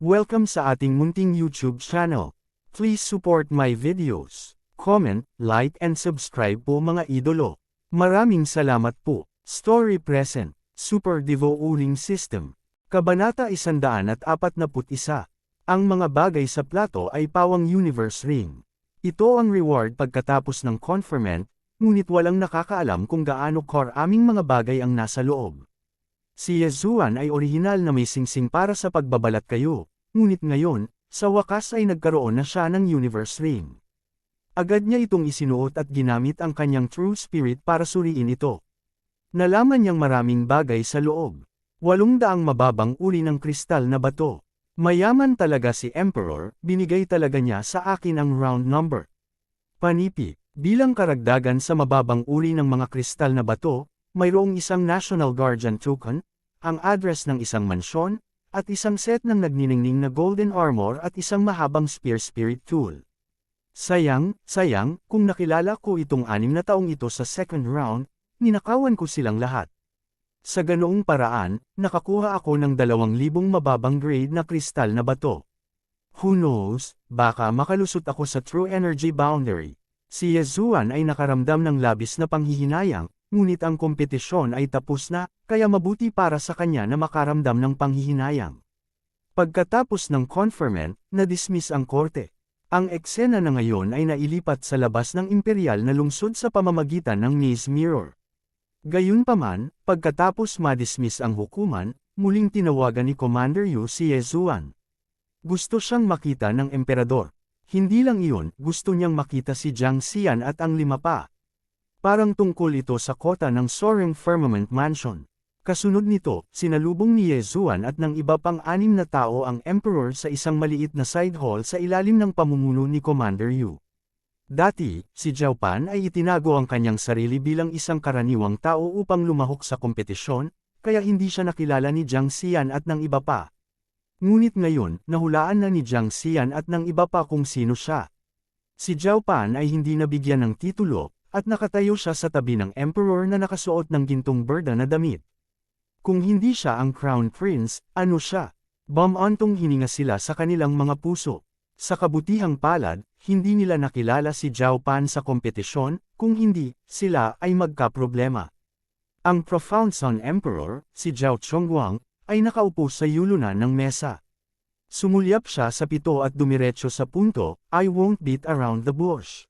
Welcome sa ating munting YouTube channel. Please support my videos. Comment, like and subscribe po mga idolo. Maraming salamat po. Story present. Super Devo Uling System. Kabanata 141. Ang mga bagay sa plato ay pawang universe ring. Ito ang reward pagkatapos ng conferment, ngunit walang nakakaalam kung gaano karaming mga bagay ang nasa loob. Si Yezuan ay orihinal na may singsing para sa pagbabalat kayo, ngunit ngayon, sa wakas ay nagkaroon na siya ng universe ring. Agad niya itong isinuot at ginamit ang kanyang true spirit para suriin ito. Nalaman niyang maraming bagay sa loob. 800 mababang uri ng kristal na bato. Mayaman talaga si Emperor, binigay talaga niya sa akin ang round number. Panipi, bilang karagdagan sa mababang uri ng mga kristal na bato, mayroong isang National Guardian token, ang address ng isang mansyon, at isang set ng nagniningning na golden armor at isang mahabang spear spirit tool. Sayang, kung nakilala ko itong 6 na taong ito sa second round, ninakawan ko silang lahat. Sa ganoong paraan, nakakuha ako ng 2,000 mababang grade na kristal na bato. Who knows, baka makalusot ako sa true energy boundary. Si Yezuan ay nakaramdam ng labis na panghihinayang, ngunit ang kompetisyon ay tapos na, kaya mabuti para sa kanya na makaramdam ng panghihinayang. Pagkatapos ng conferment, na-dismiss ang korte. Ang eksena na ngayon ay nailipat sa labas ng imperial na lungsod sa pamamagitan ng Maze Mirror. Gayunpaman, pagkatapos ma-dismiss ang hukuman, muling tinawagan ni Commander Yu si Yezuan. Gusto siyang makita ng emperador. Hindi lang iyon, gusto niyang makita si Jiang Xian at ang 5 pa. Parang tungkol ito sa kota ng Soaring Firmament Mansion. Kasunod nito, sinalubong ni Yezuan at ng iba pang 6 na tao ang Emperor sa isang maliit na side hall sa ilalim ng pamumuno ni Commander Yu. Dati, si Zhao Pan ay itinago ang kanyang sarili bilang isang karaniwang tao upang lumahok sa kompetisyon, kaya hindi siya nakilala ni Jiang Xian at ng iba pa. Ngunit ngayon, nahulaan na ni Jiang Xian at ng iba pa kung sino siya. Si Zhao Pan ay hindi nabigyan ng titulo, at nakatayo siya sa tabi ng Emperor na nakasuot ng gintong berda na damit. Kung hindi siya ang Crown Prince, ano siya? Bumantong hininga sila sa kanilang mga puso. Sa kabutihang palad, hindi nila nakilala si Zhao Pan sa kompetisyon, kung hindi, sila ay magkaproblema. Ang Profound Sun Emperor, si Zhao Chongguang, ay nakaupo sa yulunan ng mesa. Sumulyap siya sa pito at dumiretso sa punto, I won't beat around the bush.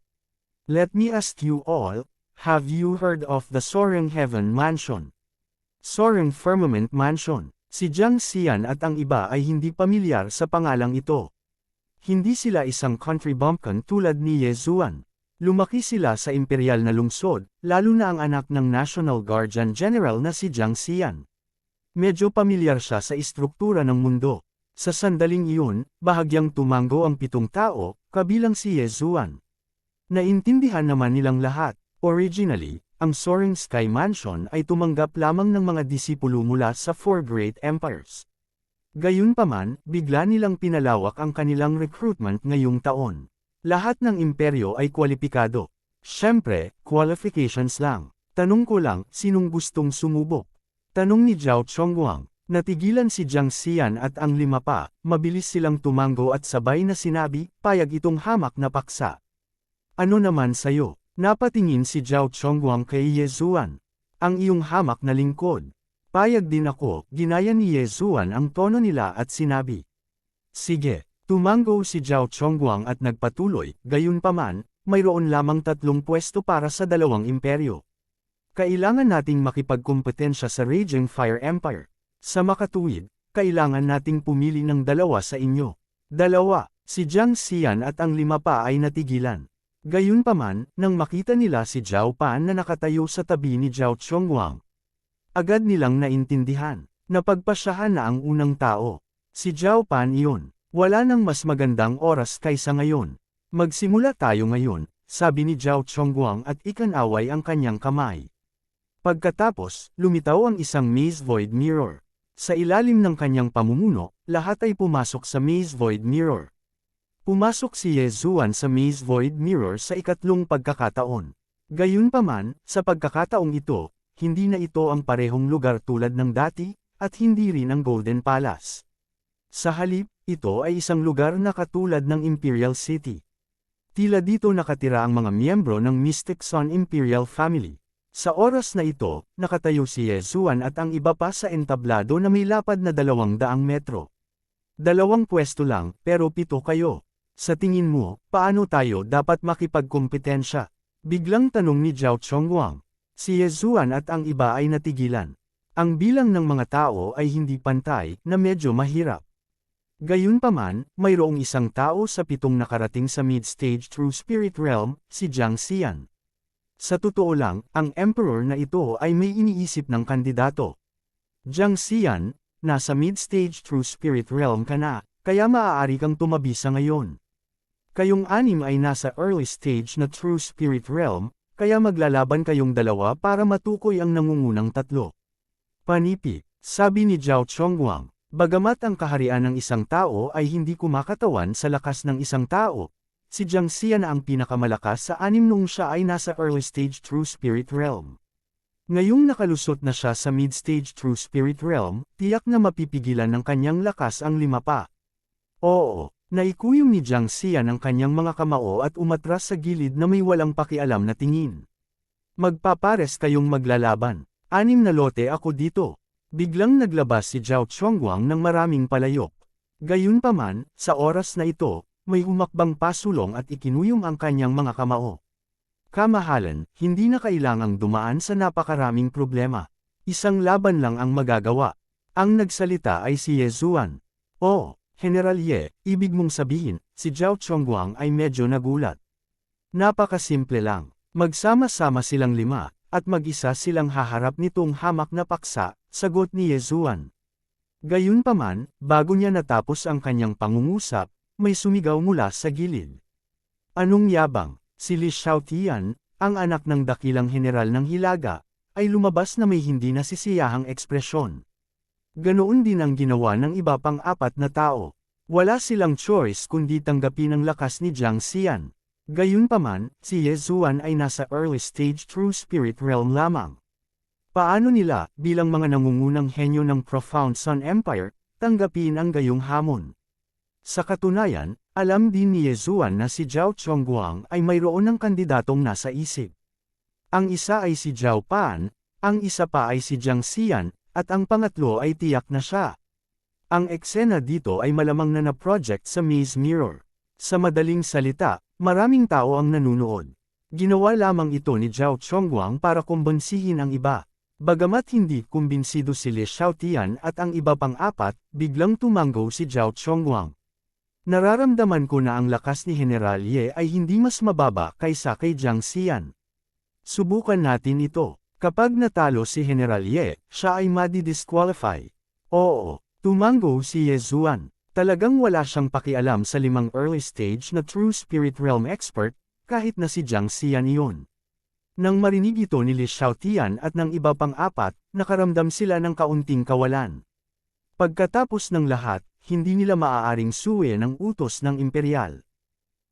Let me ask you all, have you heard of the Soaring Heaven Mansion? Soaring Firmament Mansion. Si Jiang Xian at ang iba ay hindi pamilyar sa pangalang ito. Hindi sila isang country bumpkin tulad ni Yezuan. Lumaki sila sa imperial na lungsod, lalo na ang anak ng National Guardian General na si Jiang Xian. Medyo pamilyar siya sa istruktura ng mundo. Sa sandaling iyon, bahagyang tumango ang 7 tao, kabilang si Yezuan. Naintindihan naman nilang lahat. Originally, ang Soaring Sky Mansion ay tumanggap lamang ng mga disipulo mula sa 4 Great Empires. Gayunpaman, bigla nilang pinalawak ang kanilang recruitment ngayong taon. Lahat ng imperyo ay kwalipikado. Siyempre, qualifications lang. Tanong ko lang, sinong gustong sumubok? Tanong ni Zhao Chongguang. Natigilan si Jiang Xian at ang 5 pa, mabilis silang tumango at sabay na sinabi, payag itong hamak na paksa. Ano naman sayo? Napatingin si Zhao Chongguang kay Yezuan. Ang iyong hamak na lingkod. Payag din ako, ginaya ni Yezuan ang tono nila at sinabi. Sige, tumango si Zhao Chongguang at nagpatuloy, gayunpaman, mayroon lamang 3 pwesto para sa 2 imperyo. Kailangan nating makipagkumpetensya sa Raging Fire Empire. Sa makatuwid, kailangan nating pumili ng 2 sa inyo. 2, si Jiang Xian at ang 5 pa ay natigilan. Gayunpaman, nang makita nila si Zhao Pan na nakatayo sa tabi ni Zhao Chongguang, agad nilang naintindihan. Napagpasyahan na ang unang tao. Si Zhao Pan iyon. Wala nang mas magandang oras kaysa ngayon. Magsimula tayo ngayon, sabi ni Zhao Chongguang at ikanaway ang kanyang kamay. Pagkatapos, lumitaw ang isang Maze Void Mirror. Sa ilalim ng kanyang pamumuno, lahat ay pumasok sa Maze Void Mirror. Pumasok si Yezuan sa Maze Void Mirror sa 3 pagkakataon. Gayunpaman, sa pagkakataong ito, hindi na ito ang parehong lugar tulad ng dati, at hindi rin ang Golden Palace. Sa halip, ito ay isang lugar na katulad ng Imperial City. Tila dito nakatira ang mga miyembro ng Mystic Sun Imperial Family. Sa oras na ito, nakatayo si Yezuan at ang iba pa sa entablado na may lapad na 200 metro. 2 pwesto lang, pero 7 kayo. Sa tingin mo, paano tayo dapat makipagkumpetensya? Biglang tanong ni Zhao Chongguang. Si Yezuan at ang iba ay natigilan. Ang bilang ng mga tao ay hindi pantay, na medyo mahirap. Gayunpaman, mayroong isang tao sa 7 nakarating sa mid-stage True Spirit Realm, si Jiang Xian. Sa totoo lang, ang Emperor na ito ay may iniisip ng kandidato. Jiang Xian, nasa mid-stage True Spirit Realm ka na, kaya maaari kang tumabisa ngayon. Kayong 6 ay nasa early stage na True Spirit Realm, kaya maglalaban kayong 2 para matukoy ang nangungunang 3. Panipi, sabi ni Zhao Chongguang. Bagamat ang kaharian ng isang tao ay hindi kumakatawan sa lakas ng isang tao, si Jiang Xian na ang pinakamalakas sa 6 nung siya ay nasa early stage True Spirit Realm. Ngayong nakalusot na siya sa mid-stage True Spirit Realm, tiyak na mapipigilan ng kanyang lakas ang 5 pa. Oo, naikuyom ni Jiang Xian ang kanyang mga kamao at umatras sa gilid na may walang pakialam na tingin. Magpapares kayong maglalaban. 6 na lote ako dito. Biglang naglabas si Zhao Chongguang ng maraming palayok. Gayunpaman, sa oras na ito, may humakbang pasulong at ikinuyom ang kanyang mga kamao. Kamahalan, hindi na kailangang dumaan sa napakaraming problema. Isang laban lang ang magagawa. Ang nagsalita ay si Yezuan. Oh, General Ye, ibig mong sabihin, si Zhao Chongguang ay medyo nagulat. Napakasimple lang. Magsama-sama silang 5, at mag-isa silang haharap nitong hamak na paksa, sagot ni Yezuan. Gayunpaman, bago niya natapos ang kanyang pangungusap, may sumigaw mula sa gilid. Anong yabang? Si Li Xiaotian, ang anak ng dakilang general ng Hilaga, ay lumabas na may hindi nasisiyahang ekspresyon. Ganoon din ang ginawa ng iba pang 4 na tao. Wala silang choice kundi tanggapin ang lakas ni Jiang Xian. Gayunpaman, si Yezuan ay nasa early stage True Spirit Realm lamang. Paano nila, bilang mga nangungunang henyo ng Profound Sun Empire, tanggapin ang gayong hamon? Sa katunayan, alam din ni Yezuan na si Zhao Chongguang ay mayroon ng kandidatong nasa isip. Ang isa ay si Zhao Pan, ang isa pa ay si Jiang Xian, at ang pangatlo ay tiyak na siya. Ang eksena dito ay malamang na na-project sa Maze Mirror. Sa madaling salita, maraming tao ang nanunood. Ginawa lamang ito ni Zhao Chongguang para kumbinsihin ang iba. Bagamat hindi kumbinsido si Li Xiaotian at ang iba pang 4, biglang tumango si Zhao Chongguang. Nararamdaman ko na ang lakas ni General Ye ay hindi mas mababa kaysa kay Jiang Xian. Subukan natin ito. Kapag natalo si General Ye, siya ay madi-disqualify. Oo, tumango si Yezuan. Talagang wala siyang pakialam sa 5 early stage na True Spirit Realm expert, kahit na si Jiang Xian iyon. Nang marinig ito ni Li Xiaotian at ng iba pang 4, nakaramdam sila ng kaunting kawalan. Pagkatapos ng lahat, hindi nila maaaring suwi ng utos ng imperial.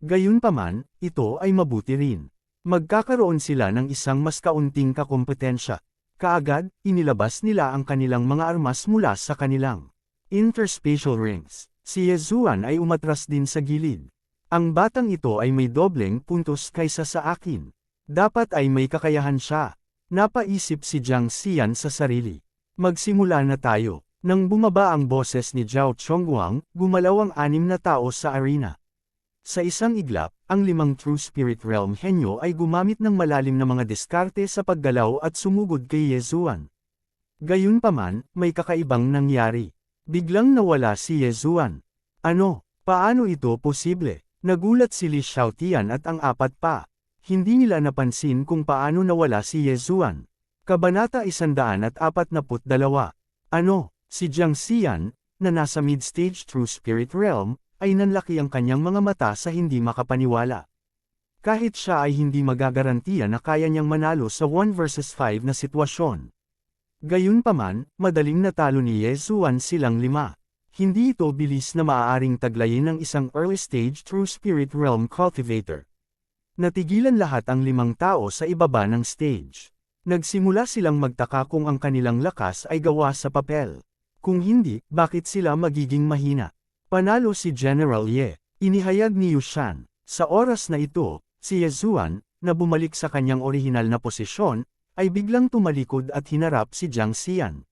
Gayunpaman, ito ay mabuti rin. Magkakaroon sila ng isang mas kaunting kakompetensya. Kaagad, inilabas nila ang kanilang mga armas mula sa kanilang interspatial rings. Si Yezuan ay umatras din sa gilid. Ang batang ito ay may dobleng puntos kaysa sa akin. Dapat ay may kakayahan siya. Napaisip si Jiang Xian sa sarili. Magsimula na tayo. Nang bumaba ang boses ni Zhao Chongguang, gumalaw ang 6 na tao sa arena. Sa isang iglap, ang 5 True Spirit Realm henyo ay gumamit ng malalim na mga diskarte sa paggalaw at sumugod kay Yezuan. Gayunpaman, may kakaibang nangyari. Biglang nawala si Yezuan. Ano? Paano ito posible? Nagulat si Li Xiaotian at ang 4 pa. Hindi nila napansin kung paano nawala si Yezuan. Kabanata 142. Ano? Si Jiang Xian, na nasa mid-stage True Spirit Realm, ay nanlaki ang kanyang mga mata sa hindi makapaniwala. Kahit siya ay hindi magagarantiya na kaya niyang manalo sa 1 versus 5 na sitwasyon. Gayunpaman, madaling natalo ni Yezuan silang 5. Hindi ito bilis na maaaring taglayin ng isang early stage True Spirit Realm cultivator. Natigilan lahat ang 5 tao sa ibaba ng stage. Nagsimula silang magtaka kung ang kanilang lakas ay gawa sa papel. Kung hindi, bakit sila magiging mahina? Panalo si General Ye. Inihayag ni Yushan. Sa oras na ito, si Yezuan, na bumalik sa kanyang orihinal na posisyon, ay biglang tumalikod at hinarap si Jiang Xian.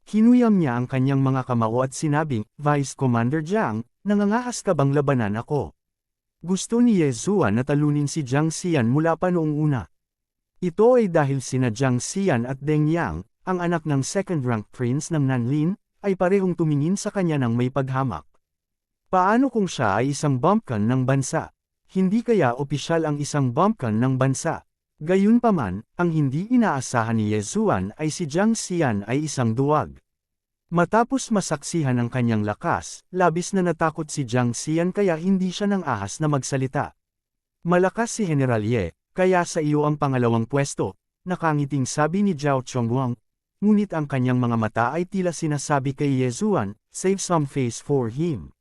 Kinuyam niya ang kanyang mga kamao at sinabing, Vice Commander Jiang, nangangahas ka bang labanan ako? Gusto ni Yezuan na talunin si Jiang Xian mula pa noong una. Ito ay dahil sina Jiang Xian at Deng Yang, ang anak ng second-rank prince ng Nanlin, ay parehong tumingin sa kanya ng may paghamak. Paano kung siya ay isang bumpkin ng bansa? Hindi kaya opisyal ang isang bumpkin ng bansa? Gayunpaman, ang hindi inaasahan ni Yezuan ay si Jiang Xian ay isang duwag. Matapos masaksihan ang kanyang lakas, labis na natakot si Jiang Xian kaya hindi siya nang ahas na magsalita. Malakas si General Ye, kaya sa iyo ang pangalawang pwesto, nakangiting sabi ni Zhao Chongguang. Ngunit ang kanyang mga mata ay tila sinasabi kay Yezuan, save some face for him.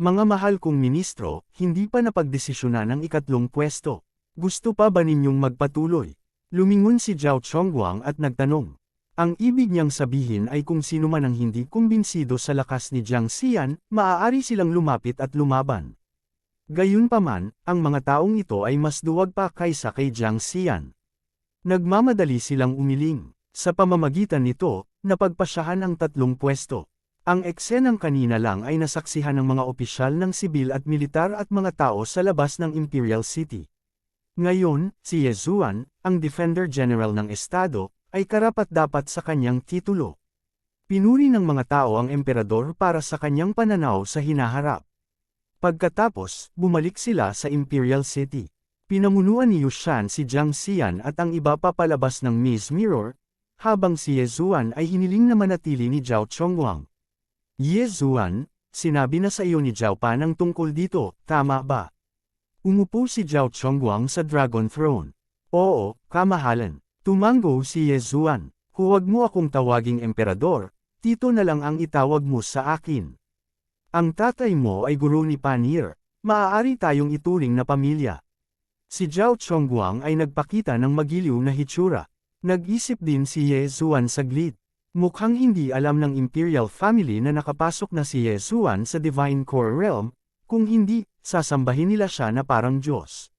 Mga mahal kong ministro, hindi pa napagdesisyonan ang ikatlong pwesto. Gusto pa ba ninyong magpatuloy? Lumingon si Zhao Chongguang at nagtanong. Ang ibig niyang sabihin ay kung sino man ang hindi kumbinsido sa lakas ni Jiang Xian, maaari silang lumapit at lumaban. Gayunpaman, ang mga taong ito ay mas duwag pa kaysa kay Jiang Xian. Nagmamadali silang umiling. Sa pamamagitan nito, napagpasyahan ang tatlong pwesto. Ang eksenang kanina lang ay nasaksihan ng mga opisyal ng sibil at militar at mga tao sa labas ng Imperial City. Ngayon, si Yezuan, ang Defender General ng Estado, ay karapat-dapat sa kanyang titulo. Pinuri ng mga tao ang emperador para sa kanyang pananaw sa hinaharap. Pagkatapos, bumalik sila sa Imperial City. Pinamunuan ni Yushan si Jiang Xian at ang iba pa palabas ng Miss Mirror, habang si Yezuan ay hiniling na manatili ni Zhao Chongguang. Yezuan, sinabi na sa iyo ni Zhao Pan ang tungkol dito, tama ba? Umupo si Zhao Chongguang sa Dragon Throne. Oo, kamahalan. Tumango si Yezuan. Huwag mo akong tawaging emperador, tito na lang ang itawag mo sa akin. Ang tatay mo ay guro ni Panir, maaari tayong ituring na pamilya. Si Zhao Chongguang ay nagpakita ng magiliw na hitsura. Nag-isip din si Yezuan saglit. Mukhang hindi alam ng Imperial family na nakapasok na si Yezuan sa Divine Core Realm, kung hindi, sasambahin nila siya na parang Diyos.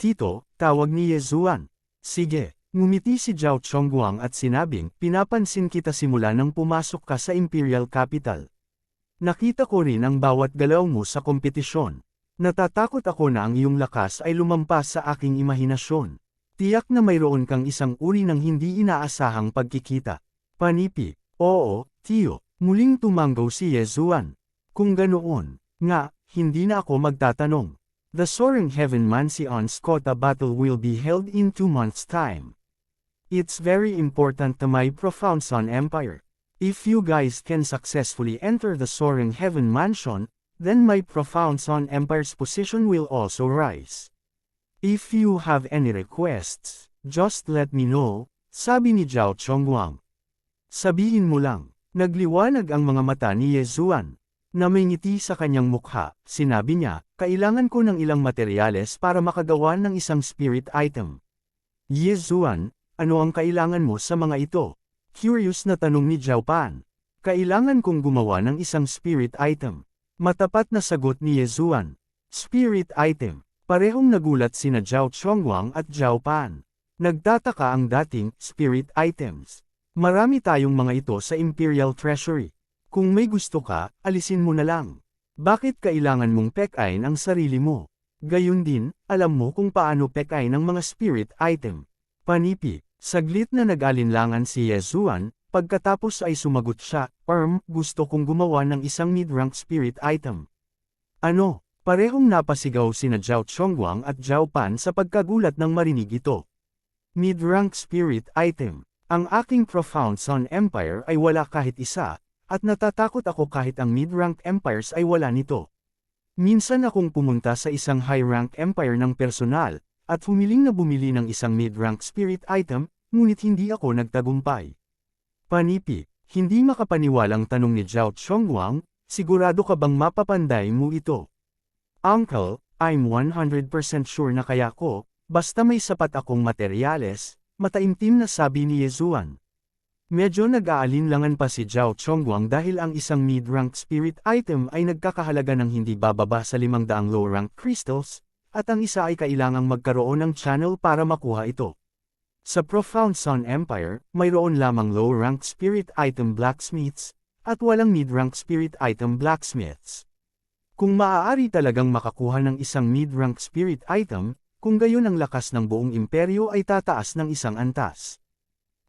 Tito, tawag ni Yezuan. Sige, ngumiti si Zhao Chongguang at sinabing, pinapansin kita simula nang pumasok ka sa Imperial Capital. Nakita ko rin ang bawat galaw mo sa kompetisyon. Natatakot ako na ang iyong lakas ay lumampas sa aking imahinasyon. Tiyak na mayroon kang isang uri ng hindi inaasahang pagkikita. Panipi. Oo, tiyo. Muling tumanggaw si Yezuan. Kung ganoon, nga, hindi na ako magtatanong. The Soaring Heaven Mansion's Kota battle will be held in 2 months' time. It's very important to my profound Sun Empire. If you guys can successfully enter the Soaring Heaven Mansion, then my profound Sun Empire's position will also rise. If you have any requests, just let me know, sabi ni Zhao Chongguang. Sabihin mo lang. Nagliwanag ang mga mata ni Yezuan. Na may ngiti sa kanyang mukha, sinabi niya, kailangan ko ng ilang materyales para makagawa ng isang spirit item. Yezuan, ano ang kailangan mo sa mga ito? Curious na tanong ni Zhao Pan. Kailangan kong gumawa ng isang spirit item. Matapat na sagot ni Yezuan. Spirit item. Parehong nagulat sina Zhao Chongguang at Zhao Pan. Nagtataka ang dating spirit items. Marami tayong mga ito sa Imperial Treasury. Kung may gusto ka, alisin mo na lang. Bakit kailangan mong pekain ang sarili mo? Gayun din, alam mo kung paano pekain ang mga spirit item. Panipi, saglit na nag-alinlangan si Yezuan, pagkatapos ay sumagot siya, gusto kong gumawa ng isang mid-rank spirit item. Ano? Parehong napasigaw sina Zhao Chongguang at Zhao Pan sa pagkagulat ng marinig ito. Mid-rank spirit item. Ang aking profound Sun Empire ay wala kahit isa, at natatakot ako kahit ang mid-rank empires ay wala nito. Minsan akong pumunta sa isang high-rank empire ng personal, at humiling na bumili ng isang mid-rank spirit item, ngunit hindi ako nagtagumpay. Panipi, hindi makapaniwalang tanong ni Zhao Chongguang, sigurado ka bang mapapanday mo ito? Uncle, I'm 100% sure na kaya ko, basta may sapat akong materyales, mataimtim na sabi ni Yezuan. Medyo nag-aalinlangan pa si Zhao Chongguang dahil ang isang mid-rank spirit item ay nagkakahalaga ng hindi bababa sa 500 low-rank crystals, at ang isa ay kailangang magkaroon ng channel para makuha ito. Sa Profound Sun Empire, mayroon lamang low-rank spirit item blacksmiths, at walang mid-rank spirit item blacksmiths. Kung maaari talagang makakuha ng isang mid-rank spirit item, kung gayon ang lakas ng buong imperyo ay tataas ng isang antas.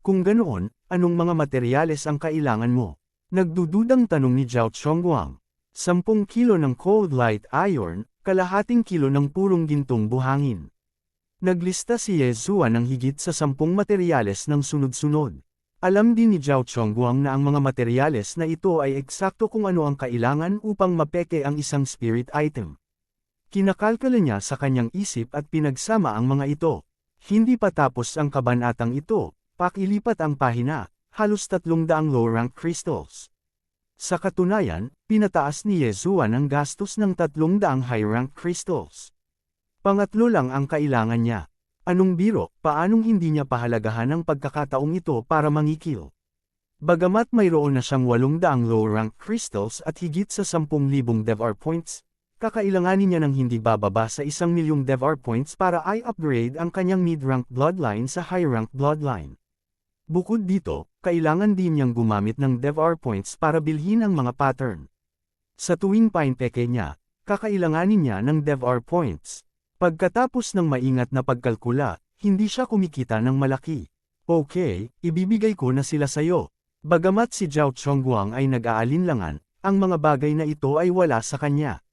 Kung ganoon, anong mga materyales ang kailangan mo? Nagdududang tanong ni Zhao Chongguang. 10 kilo ng cold light iron, kalahating kilo ng purong gintong buhangin. Naglista si Ye Zuan ng higit sa 10 materyales ng sunod-sunod. Alam din ni Zhao Chongguang na ang mga materyales na ito ay eksakto kung ano ang kailangan upang mapeke ang isang spirit item. Kinakalkala niya sa kanyang isip at pinagsama ang mga ito. Hindi pa tapos ang kabanatang ito. Pakilipat ang pahina, halos 300 low-rank crystals. Sa katunayan, pinataas ni Ye Zuan ang gastos ng 300 high-rank crystals. Pangatlo lang ang kailangan niya. Anong biro, paanong hindi niya pahalagahan ang pagkakataong ito para mangikil? Bagamat mayroon na siyang 800 low-rank crystals at higit sa 10,000 DevR points, kakailanganin niya ng hindi bababa sa 1,000,000 DevR points para i-upgrade ang kanyang mid-rank bloodline sa high-rank bloodline. Bukod dito, kailangan din niyang gumamit ng DevR points para bilhin ang mga pattern. Sa tuwing pinepeke niya, kakailanganin niya ng DevR points. Pagkatapos ng maingat na pagkalkula, hindi siya kumikita ng malaki. Okay, ibibigay ko na sila sayo. Bagamat si Zhao Chongguang ay nag-aalinlangan, ang mga bagay na ito ay wala sa kanya.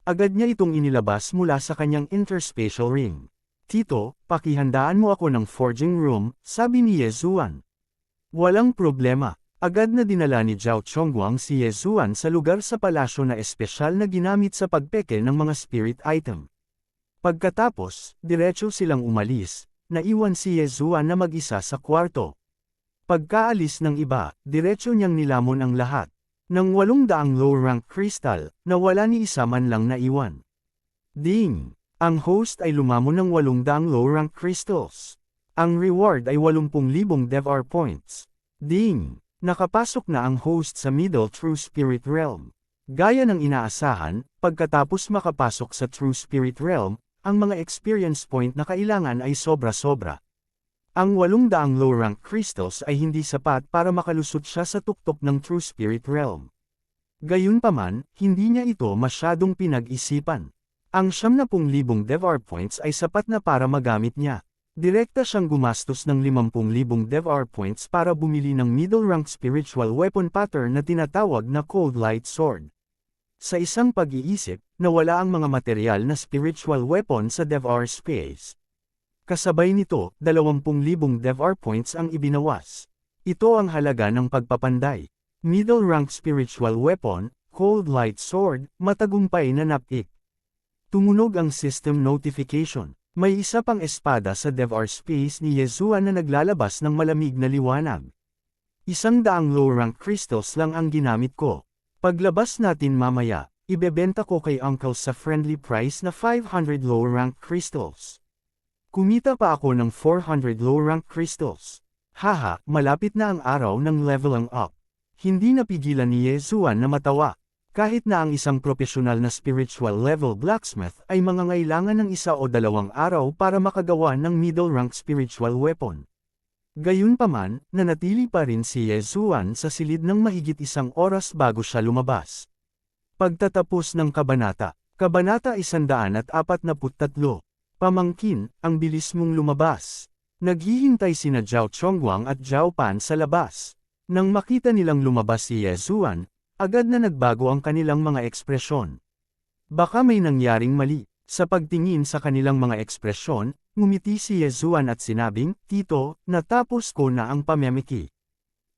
Agad niya itong inilabas mula sa kanyang interspatial ring. Tito, pakihandaan mo ako ng forging room, sabi ni Ye Zuan. Walang problema. Agad na dinala ni Zhao Chongguang si Ye Zuan sa lugar sa palasyo na espesyal na ginamit sa pagpeke ng mga spirit item. Pagkatapos, diretso silang umalis, naiwan si Ye Zuan na mag-isa sa kwarto. Pagkaalis ng iba, diretso niyang nilamon ang lahat. Nang 800 low-rank crystal, nawala ni isa man lang naiwan. Ding! Ang host ay lumamon ng 800 low-rank crystals. Ang reward ay 80,000 DevR points. Ding! Nakapasok na ang host sa Middle True Spirit Realm. Gaya ng inaasahan, pagkatapos makapasok sa True Spirit Realm, ang mga experience point na kailangan ay sobra-sobra. Ang 800 low-rank crystals ay hindi sapat para makalusot siya sa tuktok ng True Spirit Realm. Gayunpaman, hindi niya ito masyadong pinag-isipan. Ang 70,000 DevR points ay sapat na para magamit niya. Direkta siyang gumastos ng 50,000 DevR points para bumili ng middle-rank spiritual weapon pattern na tinatawag na Cold Light Sword. Sa isang pag-iisip, nawala ang mga material na spiritual weapon sa DevR space. Kasabay nito, 20,000 DevR points ang ibinawas. Ito ang halaga ng pagpapanday. Middle-rank spiritual weapon, Cold Light Sword, matagumpay na napik. Tumunog ang system notification. May isa pang espada sa DevR space ni Ye Zuan na naglalabas ng malamig na liwanag. 100 low-rank crystals lang ang ginamit ko. Paglabas natin mamaya, ibebenta ko kay Uncle sa friendly price na 500 low-rank crystals. Kumita pa ako ng 400 low-rank crystals. Haha, malapit na ang araw ng leveling up. Hindi napigilan ni Ye Zuan na matawa. Kahit na ang isang profesional na spiritual level blacksmith ay mangangailangan ng 1 o 2 araw para makagawa ng middle rank spiritual weapon. Gayunpaman, nanatili pa rin si Ye Zuan sa silid ng mahigit 1 oras bago siya lumabas. Pagtatapos ng kabanata, Kabanata 143, Pamangkin, ang bilis mong lumabas. Naghihintay sina Zhao Chongguang at Zhao Pan sa labas. Nang makita nilang lumabas si Ye Zuan, agad na nagbago ang kanilang mga ekspresyon. Baka may nangyaring mali. Sa pagtingin sa kanilang mga ekspresyon, ngumiti si Ye Zuan at sinabing, Tito, natapos ko na ang pamemeki.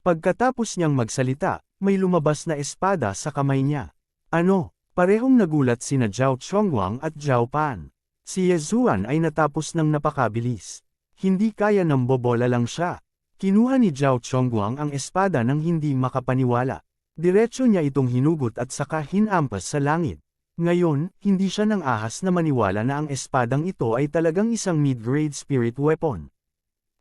Pagkatapos niyang magsalita, may lumabas na espada sa kamay niya. Ano? Parehong nagulat sina Zhao Chongguang at Zhao Pan. Si Ye Zuan ay natapos ng napakabilis. Hindi kaya nang bobola lang siya. Kinuha ni Zhao Chongguang ang espada nang hindi makapaniwala. Diretso niya itong hinugot at saka hinampas sa langit. Ngayon, hindi siya nang ahas na maniwala na ang espadang ito ay talagang isang mid-grade spirit weapon.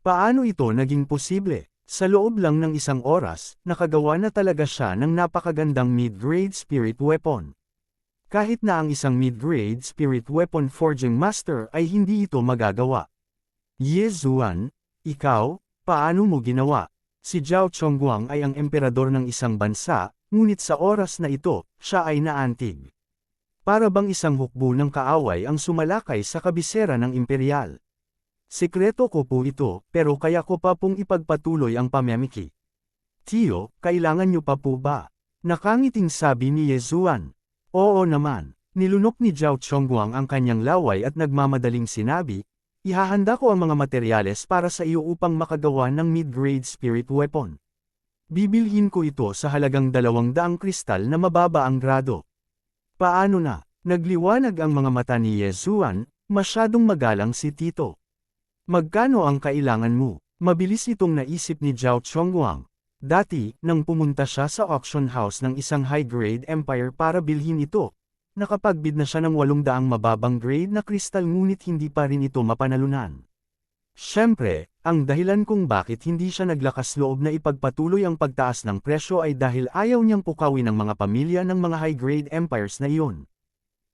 Paano ito naging posible? Sa loob lang ng isang oras, nakagawa na talaga siya ng napakagandang mid-grade spirit weapon. Kahit na ang isang mid-grade spirit weapon forging master ay hindi ito magagawa. Ye Zuan, ikaw, paano mo ginawa? Si Zhao Chongguang ay ang emperador ng isang bansa, ngunit sa oras na ito, siya ay naantig. Para bang isang hukbo ng kaaway ang sumalakay sa kabisera ng imperial. Sikreto ko po ito, pero kaya ko pa pong ipagpatuloy ang pamimiki. Tiyo, kailangan niyo pa po ba? Nakangiting sabi ni Ye Zuan. Oo naman. Nilunok ni Zhao Chongguang ang kanyang laway at nagmamadaling sinabi, ihahanda ko ang mga materyales para sa iyo upang makagawa ng mid-grade spirit weapon. Bibilhin ko ito sa halagang 200 kristal na mababa ang grado. Paano na? Nagliwanag ang mga mata ni Ye Zuan, masyadong magalang si Tito. Magkano ang kailangan mo? Mabilis itong naisip ni Zhao Chongguang. Dati, nang pumunta siya sa auction house ng isang high-grade empire para bilhin ito, nakapagbid na siya ng 800 mababang grade na kristal ngunit hindi pa rin ito mapanalunan. Siyempre, ang dahilan kung bakit hindi siya naglakas loob na ipagpatuloy ang pagtaas ng presyo ay dahil ayaw niyang pukawin ang mga pamilya ng mga high-grade empires na iyon.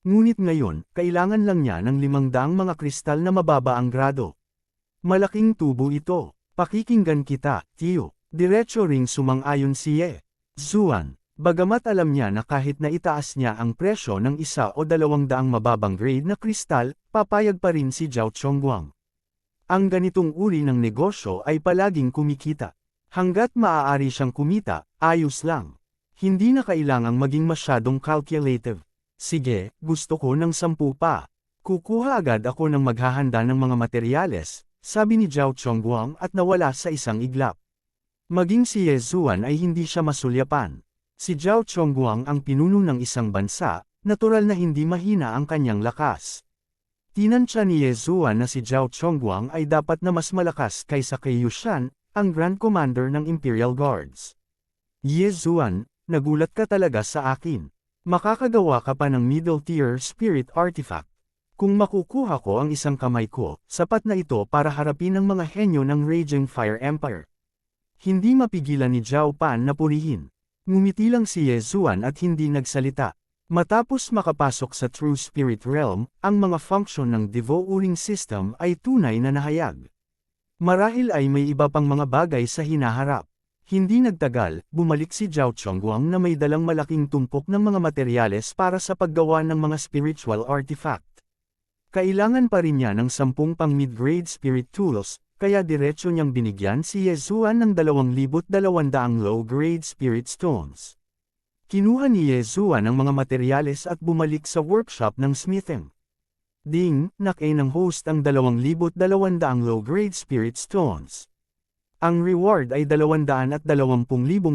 Ngunit ngayon, kailangan lang niya ng 500 mga kristal na mababa ang grado. Malaking tubo ito. Pakikinggan kita, Tiyo. Diretso ring sumang-ayon si Ye Zuan. Bagamat alam niya na kahit na itaas niya ang presyo ng 1 o 200 mababang grade na kristal, papayag pa rin si Zhao Chongguang. Ang ganitong uri ng negosyo ay palaging kumikita. Hanggat maaari siyang kumita, ayos lang. Hindi na kailangang maging masyadong calculative. Sige, gusto ko ng 10 pa. Kukuha agad ako ng maghahanda ng mga materyales, sabi ni Zhao Chongguang at nawala sa isang iglap. Maging si Ye Zuan ay hindi siya masulyapan. Si Zhao Chongguang ang pinuno ng isang bansa, natural na hindi mahina ang kanyang lakas. Tinansya ni Ye Zuan na si Zhao Chongguang ay dapat na mas malakas kaysa kay Yushan, ang Grand Commander ng Imperial Guards. Ye Zuan, nagulat ka talaga sa akin. Makakagawa ka pa ng middle-tier spirit artifact. Kung makukuha ko ang isang kamay ko, sapat na ito para harapin ang mga henyo ng Raging Fire Empire. Hindi mapigilan ni Zhao Pan na purihin. Ngumiti lang si Ye Zuan at hindi nagsalita. Matapos makapasok sa True Spirit Realm, ang mga function ng Devo-uring system ay tunay na nahayag. Marahil ay may iba pang mga bagay sa hinaharap. Hindi nagtagal, bumalik si Zhao Chongguang na may dalang malaking tumpok ng mga materyales para sa paggawa ng mga spiritual artifact. Kailangan pa rin niya ng 10 pang mid-grade spirit tools, kaya diretso niyang binigyan si Ye Zuan ng 2,200 low-grade spirit stones. Kinuha ni Ye Zuan ang mga materyales at bumalik sa workshop ng smithing. Ding, nakay ng host ang 2,200 low-grade spirit stones. Ang reward ay 220,000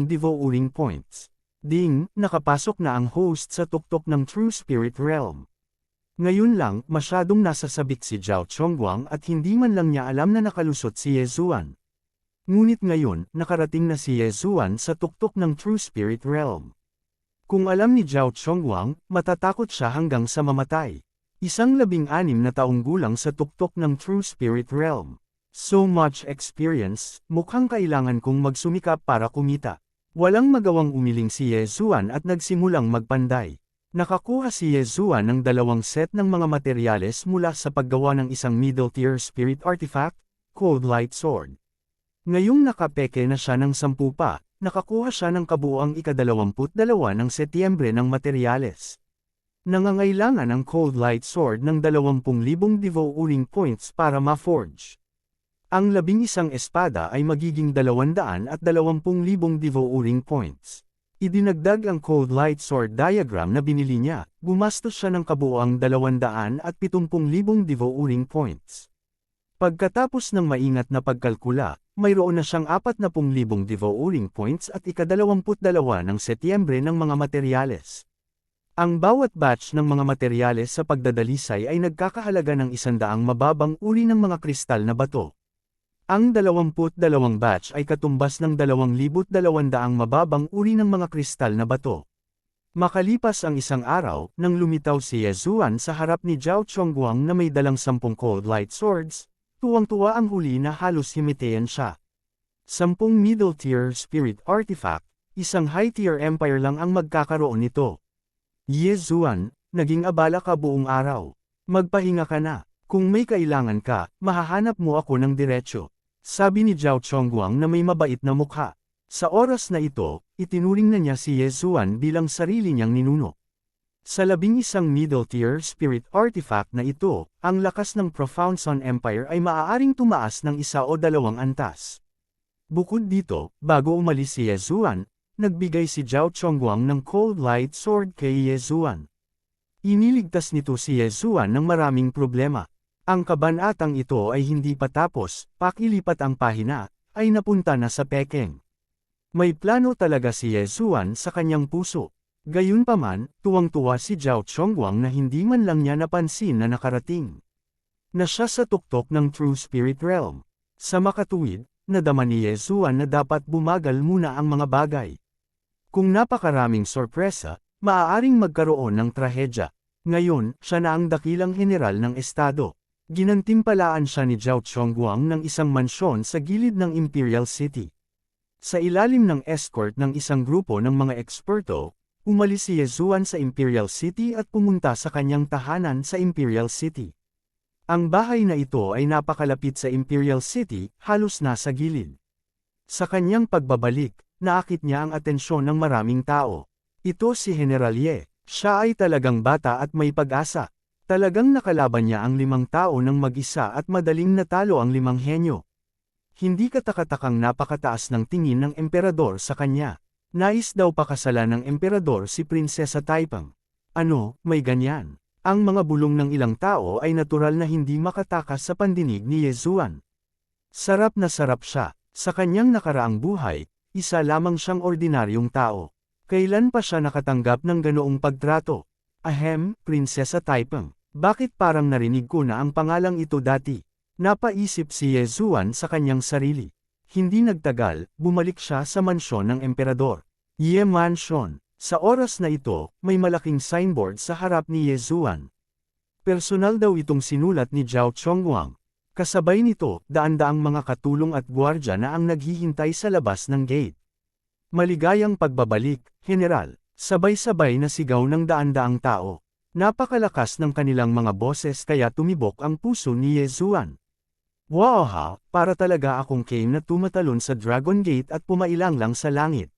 Devo-uring points. Ding, nakapasok na ang host sa tuktok ng True Spirit Realm. Ngayon lang, masyadong nasasabik si Zhao Chongguang at hindi man lang niya alam na nakalusot si Ye Zuan. Ngunit ngayon, nakarating na si Ye Zuan sa tuktok ng True Spirit Realm. Kung alam ni Zhao Chongguang, matatakot siya hanggang sa mamatay. Isang 16 na taong gulang sa tuktok ng True Spirit Realm. So much experience, mukhang kailangan kong magsumikap para kumita. Walang magawang umiling si Ye Zuan at nagsimulang magpanday. Nakakuha si Ye Zuan ng 2 set ng mga materyales mula sa paggawa ng isang middle-tier spirit artifact, Cold Light Sword. Ngayong nakapeke na siya ng 10 pa, nakakuha siya ng kabuoang ika-22 ng Setyembre ng materyales. Nangangailangan ang Cold Light Sword ng 20,000 Devo-uring points para ma-forge. Ang 11 espada ay magiging 220,000 Devo-uring points. Idinagdag ang Cold Light Sword diagram na binili niya, gumastos siya ng kabuoang 270,000 Devo-uring points. Pagkatapos ng maingat na pagkalkula, mayroon na siyang 40,000 Devo-uring points at ika-22 ng Setyembre ng mga materyales. Ang bawat batch ng mga materyales sa pagdadalisay ay nagkakahalaga ng 100 mababang uri ng mga kristal na bato. Ang 22 batch ay katumbas ng 2,200 mababang uri ng mga kristal na bato. Makalipas ang isang araw, nang lumitaw si Ye Zuan sa harap ni Zhao Chongguang na may dalang 10 Cold Light Swords, tuwang-tuwa ang huli na halos himatayan siya. 10 middle-tier spirit artifact, isang high-tier empire lang ang magkakaroon nito. Ye Zuan, naging abala ka buong araw. Magpahinga ka na. Kung may kailangan ka, mahahanap mo ako ng diretsyo. Sabi ni Zhao Chongguang na may mabait na mukha. Sa oras na ito, itinuring na niya si Ye Zuan bilang sarili niyang ninuno. Sa 11 middle-tier spirit artifact na ito, ang lakas ng Profound Sun Empire ay maaaring tumaas ng 1 o 2 antas. Bukod dito, bago umalis si Ye Zuan, nagbigay si Zhao Chongguang ng Cold Light Sword kay Ye Zuan. Iniligtas nito si Ye Zuan ng maraming problema. Ang kabanatang ito ay hindi pa tapos, pakilipat ang pahina, ay napunta na sa Peking. May plano talaga si Ye Zuan sa kanyang puso. Gayunpaman, tuwang-tuwa si Zhao Chongguang na hindi man lang niya napansin na nakarating na siya sa tuktok ng True Spirit Realm. Sa makatuwid, nadama ni Ye Zuan na dapat bumagal muna ang mga bagay. Kung napakaraming sorpresa, maaaring magkaroon ng trahedya. Ngayon, siya na ang dakilang general ng estado. Ginantimpalaan siya ni Zhao Chongguang ng isang mansyon sa gilid ng Imperial City. Sa ilalim ng escort ng isang grupo ng mga eksperto, umalis si Ye Zuan sa Imperial City at pumunta sa kanyang tahanan sa Imperial City. Ang bahay na ito ay napakalapit sa Imperial City, halos nasa gilid. Sa kanyang pagbabalik, naakit niya ang atensyon ng maraming tao. Ito si General Ye. Siya ay talagang bata at may pag-asa. Talagang nakalaban niya ang 5 tao ng mag-isa at madaling natalo ang 5 henyo. Hindi katakatakang napakataas ng tingin ng emperador sa kanya. Nais daw pakasalan ng emperador si Prinsesa Taipang. Ano, may ganyan. Ang mga bulong ng ilang tao ay natural na hindi makatakas sa pandinig ni Ye Zuan. Sarap na sarap siya. Sa kanyang nakaraang buhay, isa lamang siyang ordinaryong tao. Kailan pa siya nakatanggap ng ganoong pagtrato? Ahem, Prinsesa Taipang, bakit parang narinig ko na ang pangalang ito dati? Napaisip si Ye Zuan sa kanyang sarili. Hindi nagtagal, bumalik siya sa mansyon ng emperador. Ye Mansion. Sa oras na ito, may malaking signboard sa harap ni Ye Zuan. Personal daw itong sinulat ni Zhao Chongguang. Kasabay nito, daan-daang mga katulong at gwardya na ang naghihintay sa labas ng gate. Maligayang pagbabalik, General. Sabay-sabay na sigaw ng daan-daang tao. Napakalakas ng kanilang mga boses kaya tumibok ang puso ni Ye Zuan. Wow ha, para talaga akong came na tumatalon sa Dragon Gate at pumailang lang sa langit.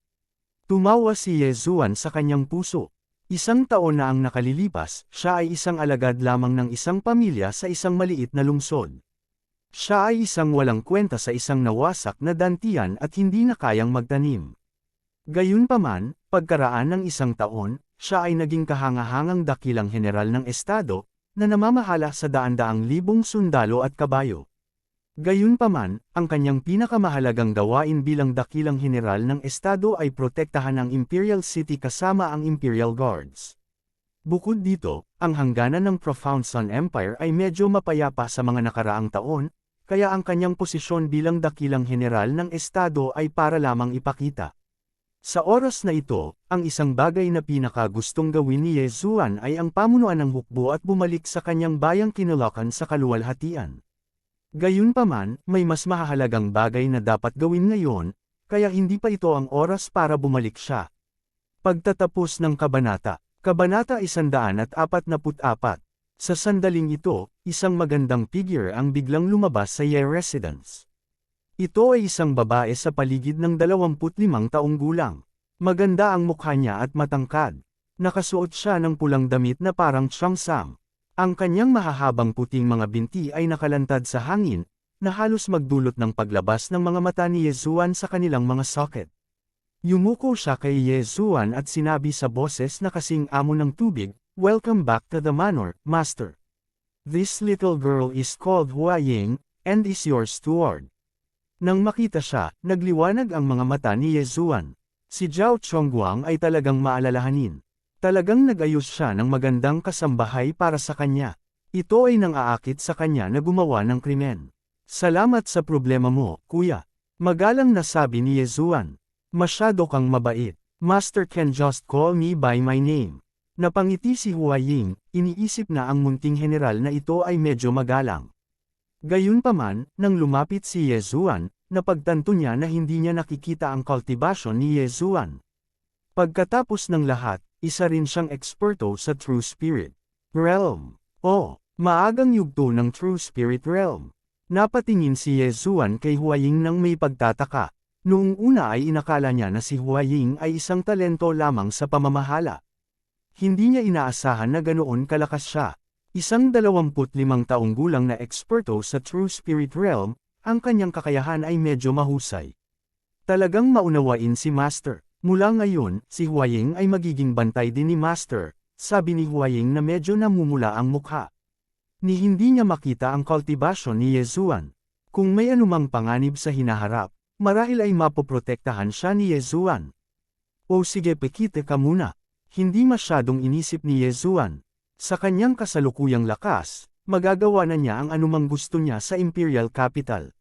Tumawa si Ye Zuan sa kanyang puso. 1 taon na ang nakalilipas, siya ay isang alagad lamang ng isang pamilya sa isang maliit na lungsod. Siya ay isang walang kwenta sa isang nawasak na dantian at hindi na kayang magtanim. Gayunpaman, pagkaraan ng 1 taon, siya ay naging kahangahangang dakilang general ng estado, na namamahala sa daan-daang libong sundalo at kabayo. Gayunpaman, ang kanyang pinakamahalagang gawain bilang dakilang general ng estado ay protektahan ang Imperial City kasama ang Imperial Guards. Bukod dito, ang hangganan ng Profound Sun Empire ay medyo mapayapa sa mga nakaraang taon, kaya ang kanyang posisyon bilang dakilang general ng estado ay para lamang ipakita. Sa oras na ito, ang isang bagay na pinakagustong gawin ni Ye Zuan ay ang pamunuan ng hukbo at bumalik sa kanyang bayang Kinulakan sa kaluwalhatian. Gayunpaman, may mas mahalagang bagay na dapat gawin ngayon, kaya hindi pa ito ang oras para bumalik siya. Pagtatapos ng kabanata. Kabanata 144. Sa sandaling ito, isang magandang figure ang biglang lumabas sa Ye residence. Ito ay isang babae sa paligid ng 25 taong gulang. Maganda ang mukha niya at matangkad. Nakasuot siya ng pulang damit na parang tsangsang. Ang kanyang mahahabang puting mga binti ay nakalantad sa hangin, na halos magdulot ng paglabas ng mga mata ni Ye Zuan sa kanilang mga socket. Yumuko siya kay Ye Zuan at sinabi sa boses na kasing amo ng tubig, "Welcome back to the manor, master. This little girl is called Hua Ying, and is your steward." Nang makita siya, nagliwanag ang mga mata ni Ye Zuan. Si Zhao Chongguang ay talagang maalalahanin. Talagang nag-ayos siya ng magandang kasambahay para sa kanya. Ito ay nang-aakit sa kanya na gumawa ng krimen. Salamat sa problema mo, kuya. Magalang na sabi ni Ye Zuan. Masyado kang mabait. Master can just call me by my name. Napangiti si Hua Ying, iniisip na ang munting general na ito ay medyo magalang. Gayunpaman, nang lumapit si Ye Zuan, napagtanto niya na hindi niya nakikita ang kultibasyon ni Yezuan. Pagkatapos ng lahat, isa rin siyang eksperto sa True Spirit Realm. Maagang yugto ng True Spirit Realm. Napatingin si Yezuan kay Huaying nang may pagtataka. Noong una ay inakala niya na si Huaying ay isang talento lamang sa pamamahala. Hindi niya inaasahan na ganoon kalakas siya. Isang 25 taong gulang na eksperto sa True Spirit Realm, ang kanyang kakayahan ay medyo mahusay. Talagang maunawain si Master. Mula ngayon, si Huaying ay magiging bantay din ni Master, sabi ni Huaying na medyo namumula ang mukha. Ni hindi niya makita ang kultibasyon ni Yezuan. Kung may anumang panganib sa hinaharap, marahil ay mapoprotektahan siya ni Yezuan. Sige pekite ka muna. Hindi masyadong inisip ni Yezuan. Sa kanyang kasalukuyang lakas, magagawa na niya ang anumang gusto niya sa Imperial Capital.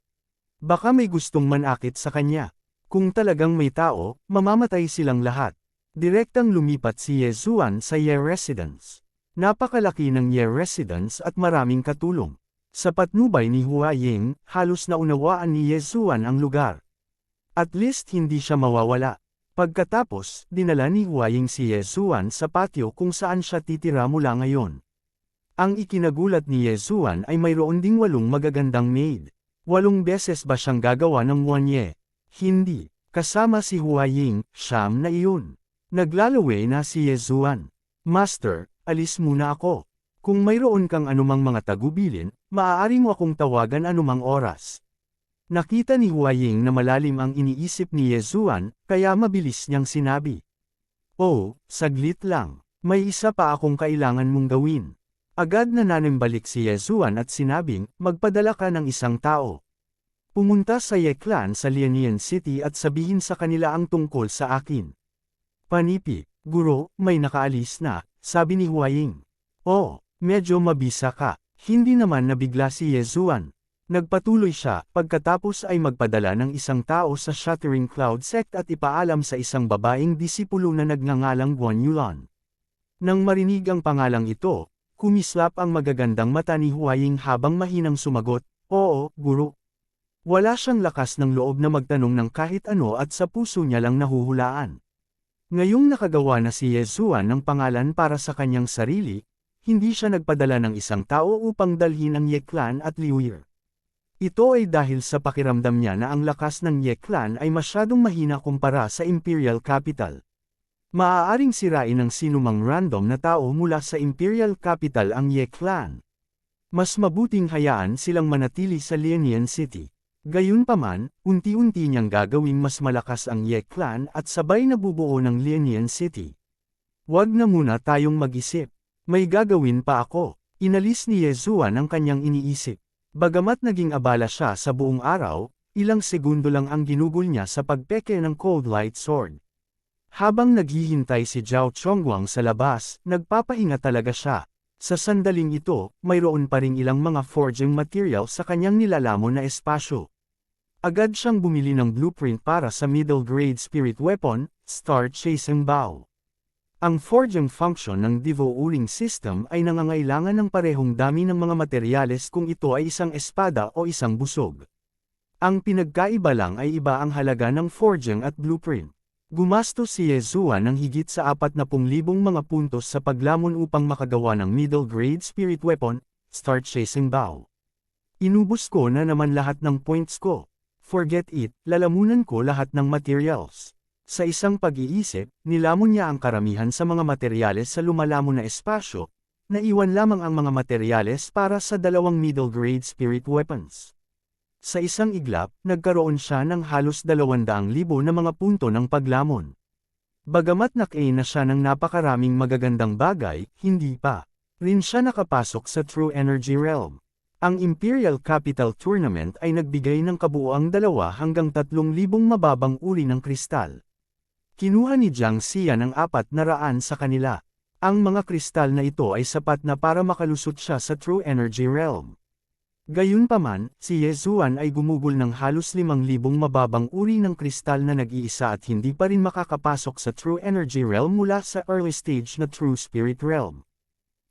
Baka may gustong manakit sa kanya. Kung talagang may tao, mamamatay silang lahat. Direktang lumipat si Yezuan sa Ye Residence. Napakalaki ng Ye Residence at maraming katulong. Sa patnubay ni Huaying, halos naunawaan ni Yezuan ang lugar. At least hindi siya mawawala. Pagkatapos, dinala ni Huaying si Yezuan sa patio kung saan siya titira mula ngayon. Ang ikinagulat ni Yezuan ay mayroon ding 8 magagandang maid. 8 beses ba siyang gagawa ng Wanye? Hindi. Kasama si Huaying, siyam na iyon. Naglalaway na si Yezuan. Master, alis muna ako. Kung mayroon kang anumang mga tagubilin, maaari mo akong tawagan anumang oras. Nakita ni Huaying na malalim ang iniisip ni Yezuan, kaya mabilis niyang sinabi. Saglit lang. May isa pa akong kailangan mong gawin. Agad na nanimbalik si Yezuan at sinabing, magpadala ka ng isang tao. Pumunta sa Ye Clan sa Lianian City at sabihin sa kanila ang tungkol sa akin. Panipi, guro, may nakaalis na, sabi ni Huaying. Medyo mabisa ka. Hindi naman nabigla si Yezuan. Nagpatuloy siya, pagkatapos ay magpadala ng isang tao sa Shattering Cloud Sect at ipaalam sa isang babaeng disipulo na nagngangalang Guan Yulan. Nang marinig ang pangalang ito, kumislap ang magagandang mata ni Huaying habang mahinang sumagot, Oo, guro. Wala siyang lakas ng loob na magtanong ng kahit ano at sa puso niya lang nahuhulaan. Ngayong nakagawa na si Yezuan ng pangalan para sa kanyang sarili, hindi siya nagpadala ng isang tao upang dalhin ang Ye Clan at Liuir. Ito ay dahil sa pakiramdam niya na ang lakas ng Ye Clan ay masyadong mahina kumpara sa Imperial Capital. Maaaring sirain ng sinumang random na tao mula sa Imperial Capital ang Ye Clan. Mas mabuting hayaan silang manatili sa Lianian City. Gayunpaman, unti-unti niyang gagawing mas malakas ang Ye Clan at sabay na bubuo ng Lianian City. Wag na muna tayong mag-isip. May gagawin pa ako. Inalis ni Yezuan ang kanyang iniisip. Bagamat naging abala siya sa buong araw, ilang segundo lang ang ginugol niya sa pagpeke ng Cold Light Sword. Habang naghihintay si Zhao Chongguang sa labas, nagpapahinga talaga siya. Sa sandaling ito, mayroon pa ring ilang mga forging material sa kanyang nilalamon na espasyo. Agad siyang bumili ng blueprint para sa middle grade spirit weapon, Star Chasing Bow. Ang forging function ng Devo-Uring system ay nangangailangan ng parehong dami ng mga materyales kung ito ay isang espada o isang busog. Ang pinagkaiba lang ay iba ang halaga ng forging at blueprint. Gumastos si Yezuan ng higit sa 40,000 mga puntos sa paglamon upang makagawa ng middle grade spirit weapon, Star Chasing Bow. Inubos ko na naman lahat ng points ko. Forget it, lalamunan ko lahat ng materials. Sa isang pag-iisip, nilamon niya ang karamihan sa mga materyales sa lumalamon na espasyo, naiwan lamang ang mga materyales para sa 2 middle grade spirit weapons. Sa isang iglap, nagkaroon siya ng halos 200,000 na mga punto ng paglamon. Bagamat nakain na siya ng napakaraming magagandang bagay, hindi pa rin siya nakapasok sa True Energy Realm. Ang Imperial Capital Tournament ay nagbigay ng kabuuang 2 hanggang 3,000 mababang uri ng kristal. Kinuha ni Jiang Xian ang 400 sa kanila. Ang mga kristal na ito ay sapat na para makalusot siya sa True Energy Realm. Gayunpaman, si Yezuan ay gumugol ng halos 5,000 mababang uri ng kristal na nag-iisa at hindi pa rin makakapasok sa True Energy Realm mula sa early stage na True Spirit Realm.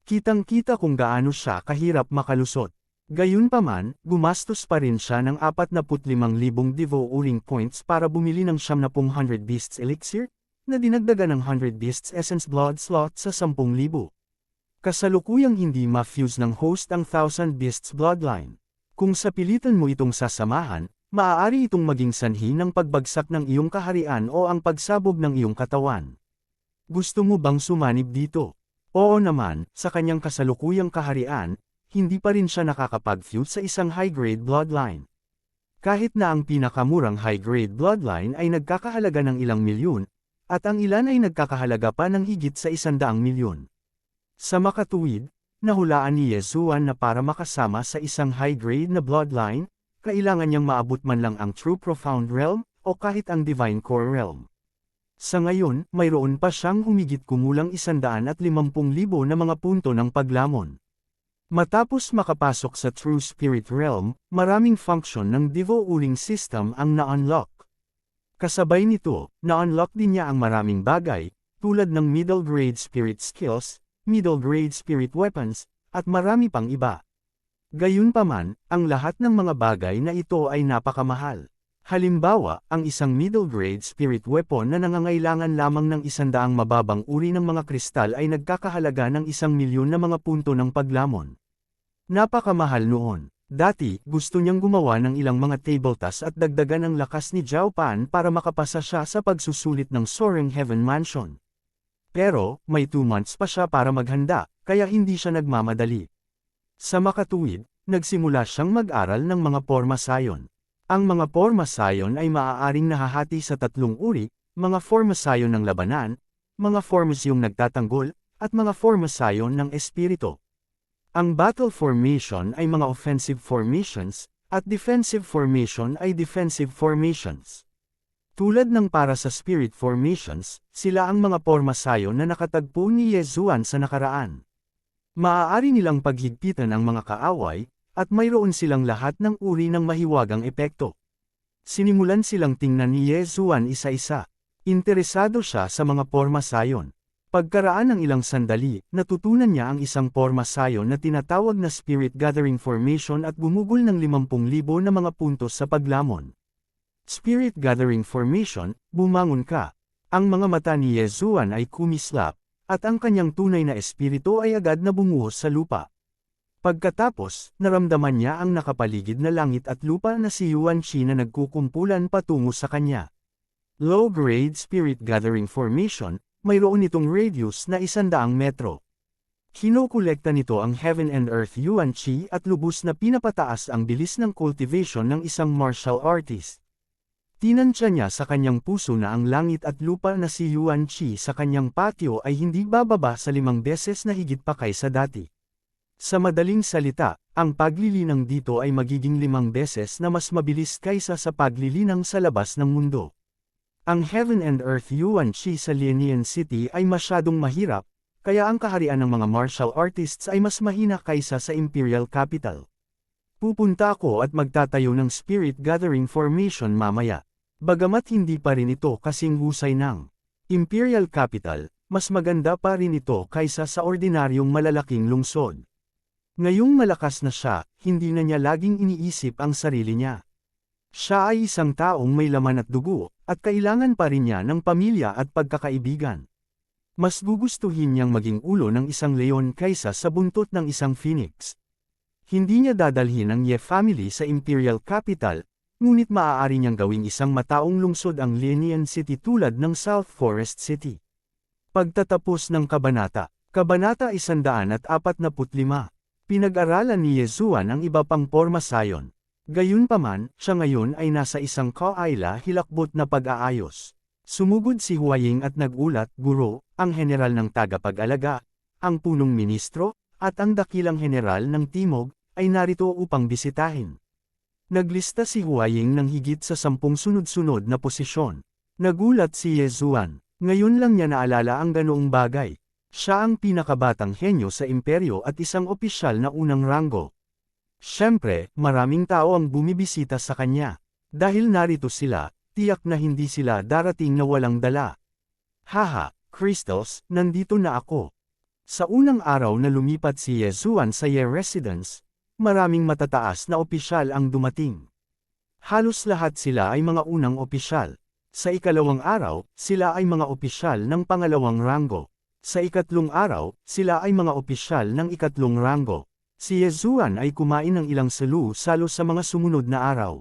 Kitang-kita kung gaano siya kahirap makalusot. Gayunpaman, gumastos pa rin siya ng 45,000 devouring points para bumili ng 100 Beasts Elixir, na dinagdagan ng 100 Beasts Essence Blood slot sa 10,000. Kasalukuyang hindi ma-fuse ng host ang 1,000 Beasts Bloodline. Kung sa pilitan mo itong sasamahan, maaari itong maging sanhi ng pagbagsak ng iyong kaharian o ang pagsabog ng iyong katawan. Gusto mo bang sumanib dito? Oo naman, sa kanyang kasalukuyang kaharian, hindi pa rin siya nakakapag-fuse sa isang high-grade bloodline. Kahit na ang pinakamurang high-grade bloodline ay nagkakahalaga ng ilang milyon, at ang ilan ay nagkakahalaga pa ng higit sa 100 milyon. Sa makatuwid, nahulaan ni Yezuan na para makasama sa isang high-grade na bloodline, kailangan niyang maabot man lang ang True Profound Realm, o kahit ang Divine Core Realm. Sa ngayon, mayroon pa siyang humigit kumulang 150,000 na mga punto ng paglamon. Matapos makapasok sa True Spirit Realm, maraming function ng devouring system ang na-unlock. Kasabay nito, na-unlock din niya ang maraming bagay, tulad ng middle grade spirit skills, middle grade spirit weapons, at marami pang iba. Gayunpaman, ang lahat ng mga bagay na ito ay napakamahal. Halimbawa, ang isang middle grade spirit weapon na nangangailangan lamang ng 100 mababang uri ng mga kristal ay nagkakahalaga ng 1,000,000 na mga punto ng paglamon. Napakamahal noon. Dati, gusto niyang gumawa ng ilang mga tabletas at dagdagan ang lakas ni Zhao Pan para makapasa siya sa pagsusulit ng Soaring Heaven Mansion. Pero, may 2 months pa siya para maghanda, kaya hindi siya nagmamadali. Sa makatuwid, nagsimula siyang mag-aral ng mga forma sayon. Ang mga forma sayon ay maaaring nahahati sa 3 uri, mga forma sayon ng labanan, mga formas yung nagtatanggol, at mga forma sayon ng espiritu. Ang battle formation ay mga offensive formations, at defensive formation ay defensive formations. Tulad ng para sa spirit formations, sila ang mga forma sayon na nakatagpo ni Yezuan sa nakaraan. Maaari nilang paghigpitan ang mga kaaway, at mayroon silang lahat ng uri ng mahiwagang epekto. Sinimulan silang tingnan ni Yezuan isa-isa. Interesado siya sa mga forma sayon. Pagkaraan ng ilang sandali, natutunan niya ang isang forma sayon na tinatawag na Spirit Gathering Formation at gumugol ng 50,000 na mga puntos sa paglamon. Spirit Gathering Formation, bumangon ka. Ang mga mata ni Yezuan ay kumislap, at ang kanyang tunay na espiritu ay agad na bumuhos sa lupa. Pagkatapos, naramdaman niya ang nakapaligid na langit at lupa na si Yuan Chi na nagkukumpulan patungo sa kanya. Low-grade Spirit Gathering Formation, mayroon itong radius na 100 metro. Kinokolekta nito ang Heaven and Earth Yuan Chi at lubos na pinapataas ang bilis ng cultivation ng isang martial artist. Tinansya niya sa kanyang puso na ang langit at lupa na si Yuan Chi sa kanyang patio ay hindi bababa sa 5 beses na higit pa kaysa dati. Sa madaling salita, ang paglilinang dito ay magiging 5 beses na mas mabilis kaysa sa paglilinang sa labas ng mundo. Ang Heaven and Earth Yuan Chi sa Lianian City ay masyadong mahirap, kaya ang kaharian ng mga martial artists ay mas mahina kaysa sa Imperial Capital. Pupunta ako at magtatayo ng Spirit Gathering Formation mamaya. Bagamat hindi pa rin ito kasing husay ng Imperial Capital, mas maganda pa rin ito kaysa sa ordinaryong malalaking lungsod. Ngayong malakas na siya, hindi na niya laging iniisip ang sarili niya. Siya ay isang taong may laman at dugo, at kailangan pa rin niya ng pamilya at pagkakaibigan. Mas gugustuhin niyang maging ulo ng isang leon kaysa sa buntot ng isang phoenix. Hindi niya dadalhin ang Ye family sa Imperial Capital, ngunit maaari niyang gawing isang mataong lungsod ang Lianian City tulad ng South Forest City. Pagtatapos ng Kabanata 145. Pinag-aralan ni Yezuan ang iba pang forma sayon. Gayunpaman, siya ngayon ay nasa isang kaayla hilakbot na pag-aayos. Sumugod si Huaying at nagulat, Guro, ang general ng tagapag-alaga, ang punong ministro, at ang dakilang general ng Timog, ay narito upang bisitahin. Naglista si Huaying ng higit sa 10 sunod-sunod na posisyon. Nagulat si Yezuan. Ngayon lang niya naalala ang ganoong bagay. Siya ang pinakabatang henyo sa imperyo at isang opisyal na unang ranggo. Siyempre, maraming tao ang bumibisita sa kanya. Dahil narito sila, tiyak na hindi sila darating na walang dala. Haha, Crystals, nandito na ako. Sa unang araw na lumipat si Yezuan sa Ye Residence, maraming matataas na opisyal ang dumating. Halos lahat sila ay mga unang opisyal. Sa ikalawang araw, sila ay mga opisyal ng pangalawang ranggo. Sa ikatlong araw, sila ay mga opisyal ng ikatlong ranggo. Si Yezuan ay kumain ng ilang salu-salo sa mga sumunod na araw.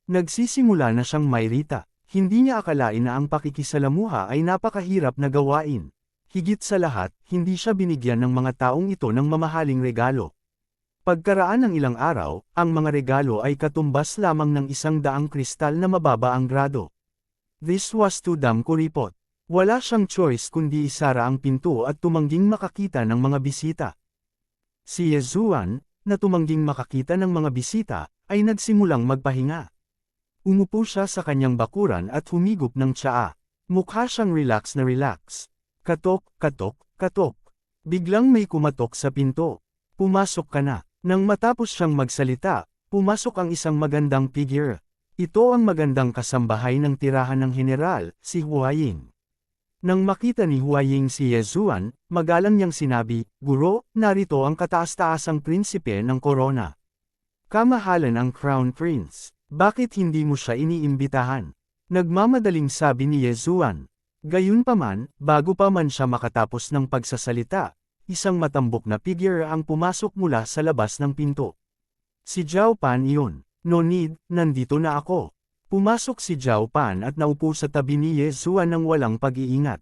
Nagsisimula na siyang mayrita. Hindi niya akalain na ang pakikisalamuha ay napakahirap na gawain. Higit sa lahat, hindi siya binigyan ng mga taong ito ng mamahaling regalo. Pagkaraan ng ilang araw, ang mga regalo ay katumbas lamang ng 100 kristal na mababa ang grado. This was too damn kuripot. Wala siyang choice kundi isara ang pinto at tumangging makakita ng mga bisita. Si Yezuan, na tumangging makakita ng mga bisita, ay nagsimulang magpahinga. Umupo siya sa kanyang bakuran at humigop ng tsaa. Mukha siyang relax na relax. Katok, katok, katok. Biglang may kumatok sa pinto. Pumasok ka na. Nang matapos siyang magsalita, pumasok ang isang magandang figure. Ito ang magandang kasambahay ng tirahan ng general, si Huaying. Nang makita ni Huaying si Yezuan, magalang niyang sinabi, "Guro, narito ang kataas-taasang prinsipe ng korona. Kamahalan ang Crown Prince. Bakit hindi mo siya iniimbitahan?" Nagmamadaling sabi ni Yezuan. Gayunpaman, bago pa man siya makatapos ng pagsasalita, isang matambok na figure ang pumasok mula sa labas ng pinto. Si Zhao Pan iyon. "No need, nandito na ako." Pumasok si Zhao Pan at naupo sa tabi ni Yezuan ng walang pag-iingat.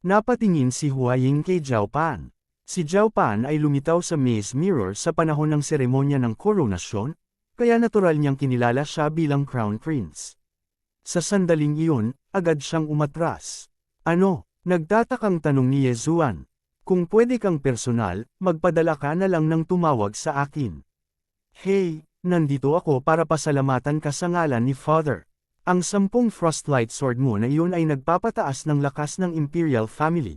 Napatingin si Huaying kay Zhao Pan. Si Zhao Pan ay lumitaw sa maze mirror sa panahon ng seremonya ng koronasyon, kaya natural niyang kinilala siya bilang Crown Prince. Sa sandaling iyon, agad siyang umatras. "Ano?" Nagtatakang tanong ni Yezuan. "Kung pwede kang personal, magpadala ka na lang ng tumawag sa akin." "Hey, nandito ako para pasalamatan ka sa ngalan ni Father. Ang 10 Frostlight Sword mo na iyon ay nagpapataas ng lakas ng Imperial Family."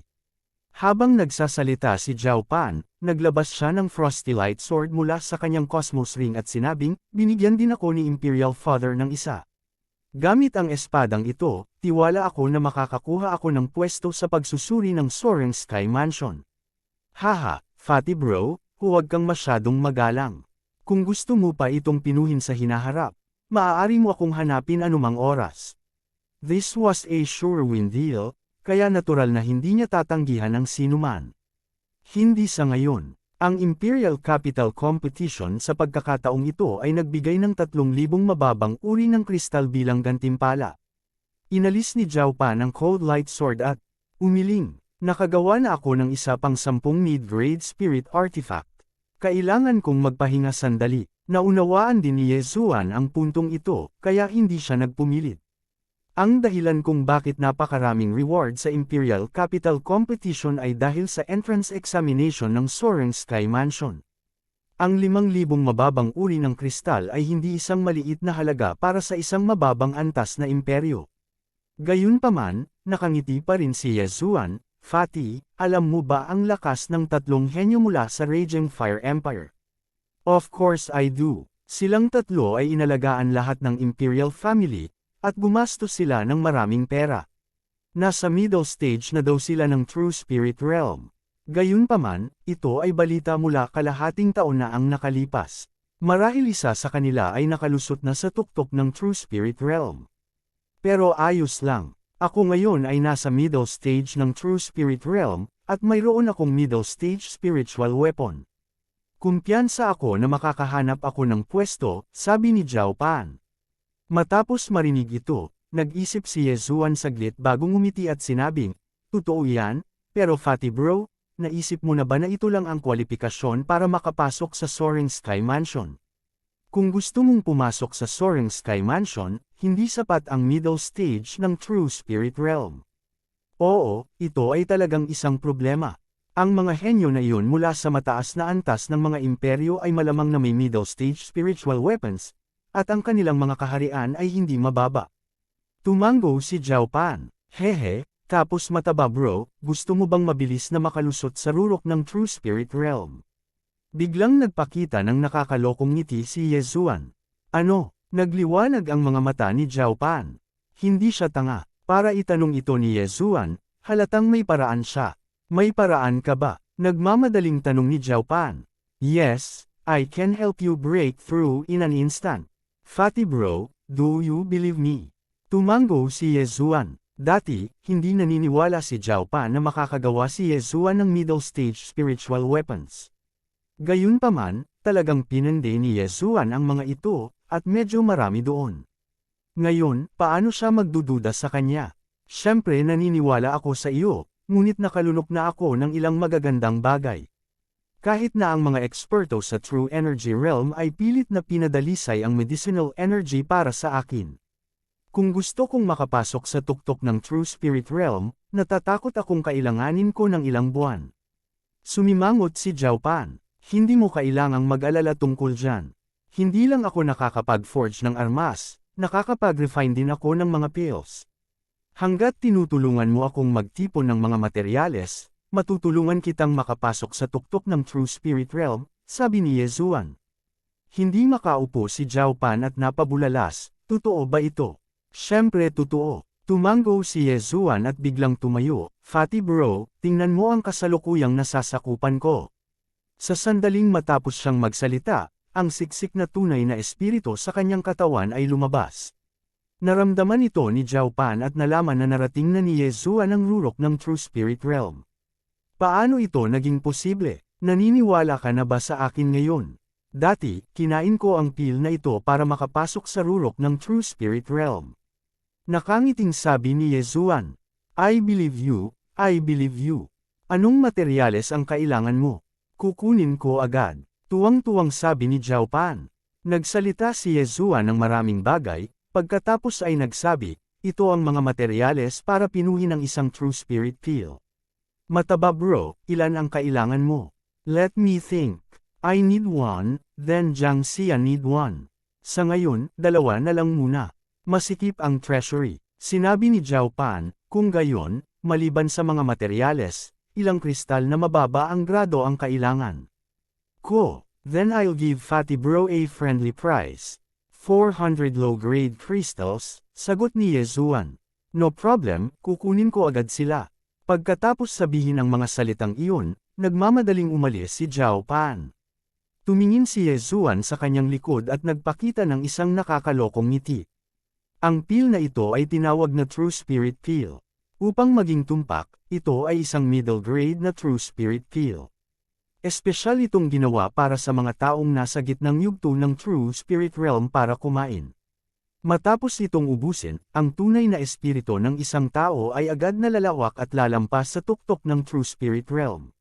Habang nagsasalita si Zhao Pan, naglabas siya ng Frosty Light Sword mula sa kanyang Cosmos Ring at sinabing, "Binigyan din ako ni Imperial Father ng isa. Gamit ang espadang ito, tiwala ako na makakakuha ako ng pwesto sa pagsusuri ng Soaring Sky Mansion." "Haha, Fatty bro, huwag kang masyadong magalang. Kung gusto mo pa itong pinuhin sa hinaharap, maaari mo akong hanapin anumang oras." This was a sure win deal, kaya natural na hindi niya tatanggihan ang sinuman. Hindi sa ngayon. Ang Imperial Capital Competition sa pagkakataong ito ay nagbigay ng 3,000 mababang uri ng kristal bilang gantimpala. Inalis ni Zhao Pan ang Cold Light Sword at umiling, "Nakagawa na ako ng isa pang 10 mid-grade spirit artifact. Kailangan kong magpahinga sandali." Naunawaan din ni Yezuan ang puntong ito, kaya hindi siya nagpumilit. Ang dahilan kung bakit napakaraming reward sa Imperial Capital Competition ay dahil sa entrance examination ng Soaring Sky Mansion. Ang 5,000 mababang uri ng kristal ay hindi isang maliit na halaga para sa isang mababang antas na imperyo. Gayunpaman, nakangiti pa rin si Yezuan. "Fatty, alam mo ba ang lakas ng 3 henyo mula sa Raging Fire Empire?" "Of course I do. Silang 3 ay inalagaan lahat ng Imperial Family, at gumastos sila ng maraming pera. Nasa middle stage na daw sila ng True Spirit Realm. Gayunpaman, ito ay balita mula kalahating taon na ang nakalipas. Marahil isa sa kanila ay nakalusot na sa tuktok ng True Spirit Realm. Pero ayos lang. Ako ngayon ay nasa middle stage ng True Spirit Realm, at mayroon akong middle stage spiritual weapon. Kumpiyansa ako na makakahanap ako ng pwesto," sabi ni Zhao Pan. Matapos marinig ito, nag-isip si Yezuan saglit bago ngumiti at sinabing, "Totoo yan, pero Fatty bro, naisip mo na ba na ito lang ang kwalifikasyon para makapasok sa Soaring Sky Mansion? Kung gusto mong pumasok sa Soaring Sky Mansion, hindi sapat ang middle stage ng True Spirit Realm." "Oo, ito ay talagang isang problema. Ang mga henyo na iyon mula sa mataas na antas ng mga imperyo ay malamang na may middle stage spiritual weapons, at ang kanilang mga kaharian ay hindi mababa." Tumango si Zhao Pan. "Hehe, tapos mataba bro, gusto mo bang mabilis na makalusot sa rurok ng True Spirit Realm?" Biglang nagpakita ng nakakalokong ngiti si Yezuan. "Ano?" Nagliwanag ang mga mata ni Zhao Pan. Hindi siya tanga. Para itanong ito ni Yezuan, halatang may paraan siya. "May paraan ka ba?" Nagmamadaling tanong ni Zhao Pan. "Yes, I can help you break through in an instant. Fatty bro, do you believe me? Tumango si Yezuan. Dati, hindi naniniwala si Zhao Pan na makakagawa si Yezuan ng middle stage spiritual weapons. Gayunpaman, talagang pinande ni Yezuan ang mga ito, at medyo marami doon. Ngayon, paano siya magdududa sa kanya? Siyempre naniniwala ako sa iyo, ngunit nakalunok na ako ng ilang magagandang bagay. Kahit na ang mga eksperto sa True Energy Realm ay pilit na pinadalisay ang medicinal energy para sa akin. Kung gusto kong makapasok sa tuktok ng True Spirit Realm, natatakot akong kailanganin ko ng ilang buwan. Sumimangot si Zhao Pan. Hindi mo kailangang mag-alala tungkol dyan. Hindi lang ako nakakapag-forge ng armas, nakakapag-refine din ako ng mga pills. Hanggat tinutulungan mo akong magtipon ng mga materyales, matutulungan kitang makapasok sa tuktok ng True Spirit Realm, sabi ni Yezuan. Hindi makaupo si Zhao Pan at napabulalas, totoo ba ito? Siyempre totoo. Tumango si Yezuan at biglang tumayo. Fatty bro, tingnan mo ang kasalukuyang nasasakupan ko. Sa sandaling matapos siyang magsalita, ang siksik na tunay na espiritu sa kanyang katawan ay lumabas. Naramdaman ito ni Zhao Pan at nalaman na narating na ni Yezuan ang rurok ng True Spirit Realm. Paano ito naging posible? Naniniwala ka na ba sa akin ngayon? Dati, kinain ko ang pill na ito para makapasok sa rurok ng True Spirit Realm. Nakangiting sabi ni Yezuan. I believe you, I believe you. Anong materyales ang kailangan mo? Kukunin ko agad. Tuwang-tuwang sabi ni Zhao Pan. Nagsalita si Yezuan ng maraming bagay, pagkatapos ay nagsabi, ito ang mga materyales para pinuhin ang isang True Spirit pill. Mataba bro, ilan ang kailangan mo? Let me think. I need one, then Jiang Xia need one. Sa ngayon, dalawa na lang muna. Masikip ang treasury. Sinabi ni Zhao Pan, kung gayon, maliban sa mga materyales, ilang kristal na mababa ang grado ang kailangan. Ko, then I'll give Fatty Bro a friendly price. 400 low-grade crystals, sagot ni Yezuan. No problem, kukunin ko agad sila. Pagkatapos sabihin ang mga salitang iyon, nagmamadaling umalis si Zhao Pan. Tumingin si Yezuan sa kanyang likod at nagpakita ng isang nakakalokong ngiti. Ang pill na ito ay tinawag na True Spirit Pill. Upang maging tumpak, ito ay isang middle grade na True Spirit Pill. Espesyal itong ginawa para sa mga taong nasa gitnang yugto ng True Spirit Realm para kumain. Matapos itong ubusin, ang tunay na espiritu ng isang tao ay agad na lalawak at lalampas sa tuktok ng True Spirit Realm.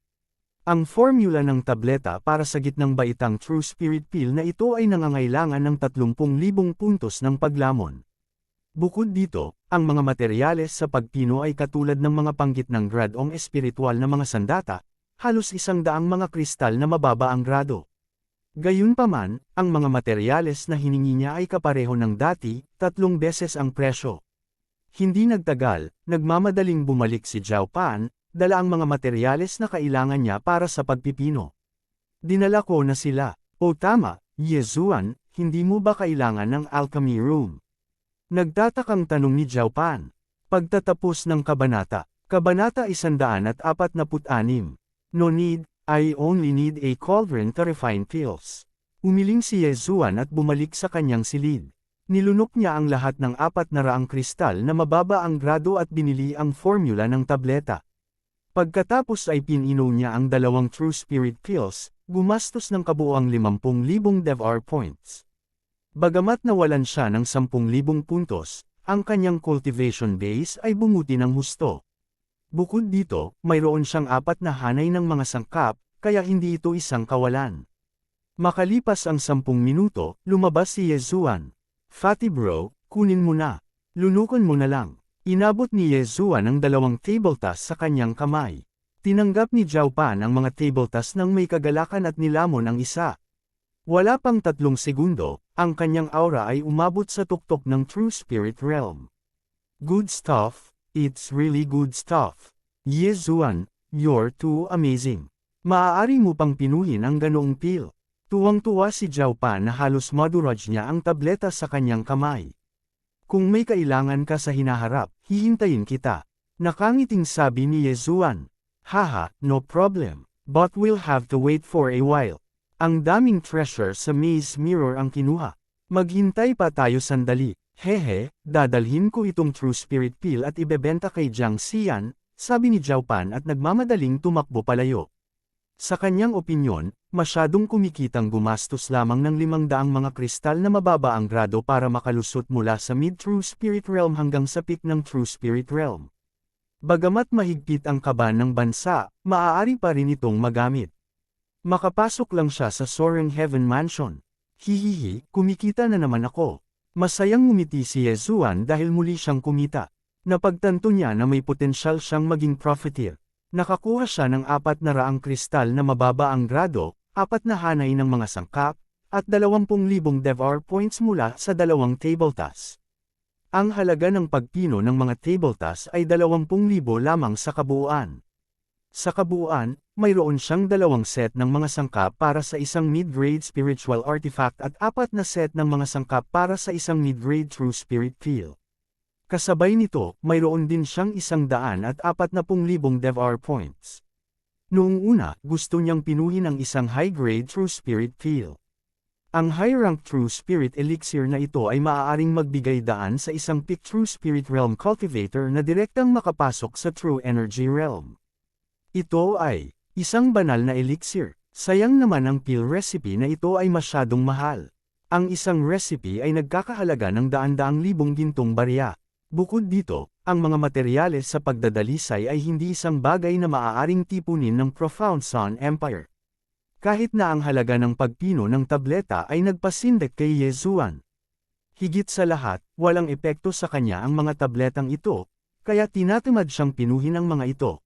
Ang formula ng tableta para sa gitnang baitang True Spirit Pill na ito ay nangangailangan ng 30,000 puntos ng paglamon. Bukod dito, ang mga materyales sa pagpino ay katulad ng mga panggitnang gradong espiritual na mga sandata, halos 100 mga kristal na mababa ang grado. Gayunpaman, ang mga materyales na hiningi niya ay kapareho ng dati, 3 beses ang presyo. Hindi nagtagal, nagmamadaling bumalik si Zhao Pan, dala ang mga materyales na kailangan niya para sa pagpipino. Dinala ko na sila. O tama, Yezuan, hindi mo ba kailangan ng alchemy room? Nagtatakang tanong ni Zhao Pan. Pagtatapos ng kabanata. Kabanata 146. No need, I only need a cauldron to refine pills. Umiling si Yezuan at bumalik sa kanyang silid. Nilunok niya ang lahat ng 400 kristal na mababa ang grado at binili ang formula ng tableta. Pagkatapos ay pininom niya ang 2 True Spirit Pills, gumastos ng kabuuang 50,000 DevR points. Bagamat nawalan siya ng 10,000 puntos, ang kanyang cultivation base ay bumuti ng husto. Bukod dito, mayroon siyang 4 na hanay ng mga sangkap, kaya hindi ito isang kawalan. Makalipas ang 10 minuto, lumabas si Yezuan. Fatty bro, kunin mo na. Lunukan mo na lang. Inabot ni Yezuan ang 2 table task sa kanyang kamay. Tinanggap ni Zhao Pan ang mga table task nang may kagalakan at nilamon ang isa. Wala pang 3 segundo, ang kanyang aura ay umabot sa tuktok ng True Spirit Realm. Good stuff, it's really good stuff. Yezuan, you're too amazing. Maaari mo pang pinuhin ang ganoong pill. Tuwang-tuwa si Zhao Pan na halos maduraj niya ang tableta sa kanyang kamay. Kung may kailangan ka sa hinaharap, hihintayin kita. Nakangiting sabi ni Yezuan. Haha, no problem, but we'll have to wait for a while. Ang daming treasure sa Maze Mirror ang kinuha. Maghintay pa tayo sandali. Hehe, dadalhin ko itong True Spirit Pill at ibebenta kay Jiang Xian, sabi ni Zhao Pan at nagmamadaling tumakbo palayo. Sa kanyang opinyon, masyadong kumikitang gumastos lamang ng 500 mga kristal na mababa ang grado para makalusot mula sa Mid-True Spirit Realm hanggang sa peak ng True Spirit Realm. Bagamat mahigpit ang kaban ng bansa, maaari pa rin itong magamit. Makapasok lang siya sa Soaring Heaven Mansion. Hihihi, kumikita na naman ako. Masayang ngumiti si Yezuan dahil muli siyang kumita. Napagtanto niya na may potensyal siyang maging profiteer. Nakakuha siya ng 400 kristal na mababa ang grado, 4 na hanay ng mga sangkap, at 20,000 devour points mula sa 2 table tasks. Ang halaga ng pagpino ng mga table tasks ay 20,000 lamang sa kabuuan. Sa kabuuan, mayroon siyang 2 set ng mga sangkap para sa isang mid-grade spiritual artifact at 4 na set ng mga sangkap para sa isang mid-grade true spirit pill. Kasabay nito, mayroon din siyang 140,000 devour points. Noong una, gusto niyang pinuhin ang isang high-grade true spirit pill. Ang high-rank true spirit elixir na ito ay maaaring magbigay daan sa isang peak true spirit realm cultivator na direktang makapasok sa true energy realm. Ito ay isang banal na elixir. Sayang naman ang pill recipe na ito ay masyadong mahal. Ang isang recipe ay nagkakahalaga ng daan-daang libong gintong barya. Bukod dito, ang mga materyales sa pagdadalisay ay hindi isang bagay na maaaring tipunin ng Profound Sun Empire. Kahit na ang halaga ng pagpino ng tableta ay nagpasindek kay Yezuan. Higit sa lahat, walang epekto sa kanya ang mga tabletang ito, kaya tinatamad siyang pinuhin ang mga ito.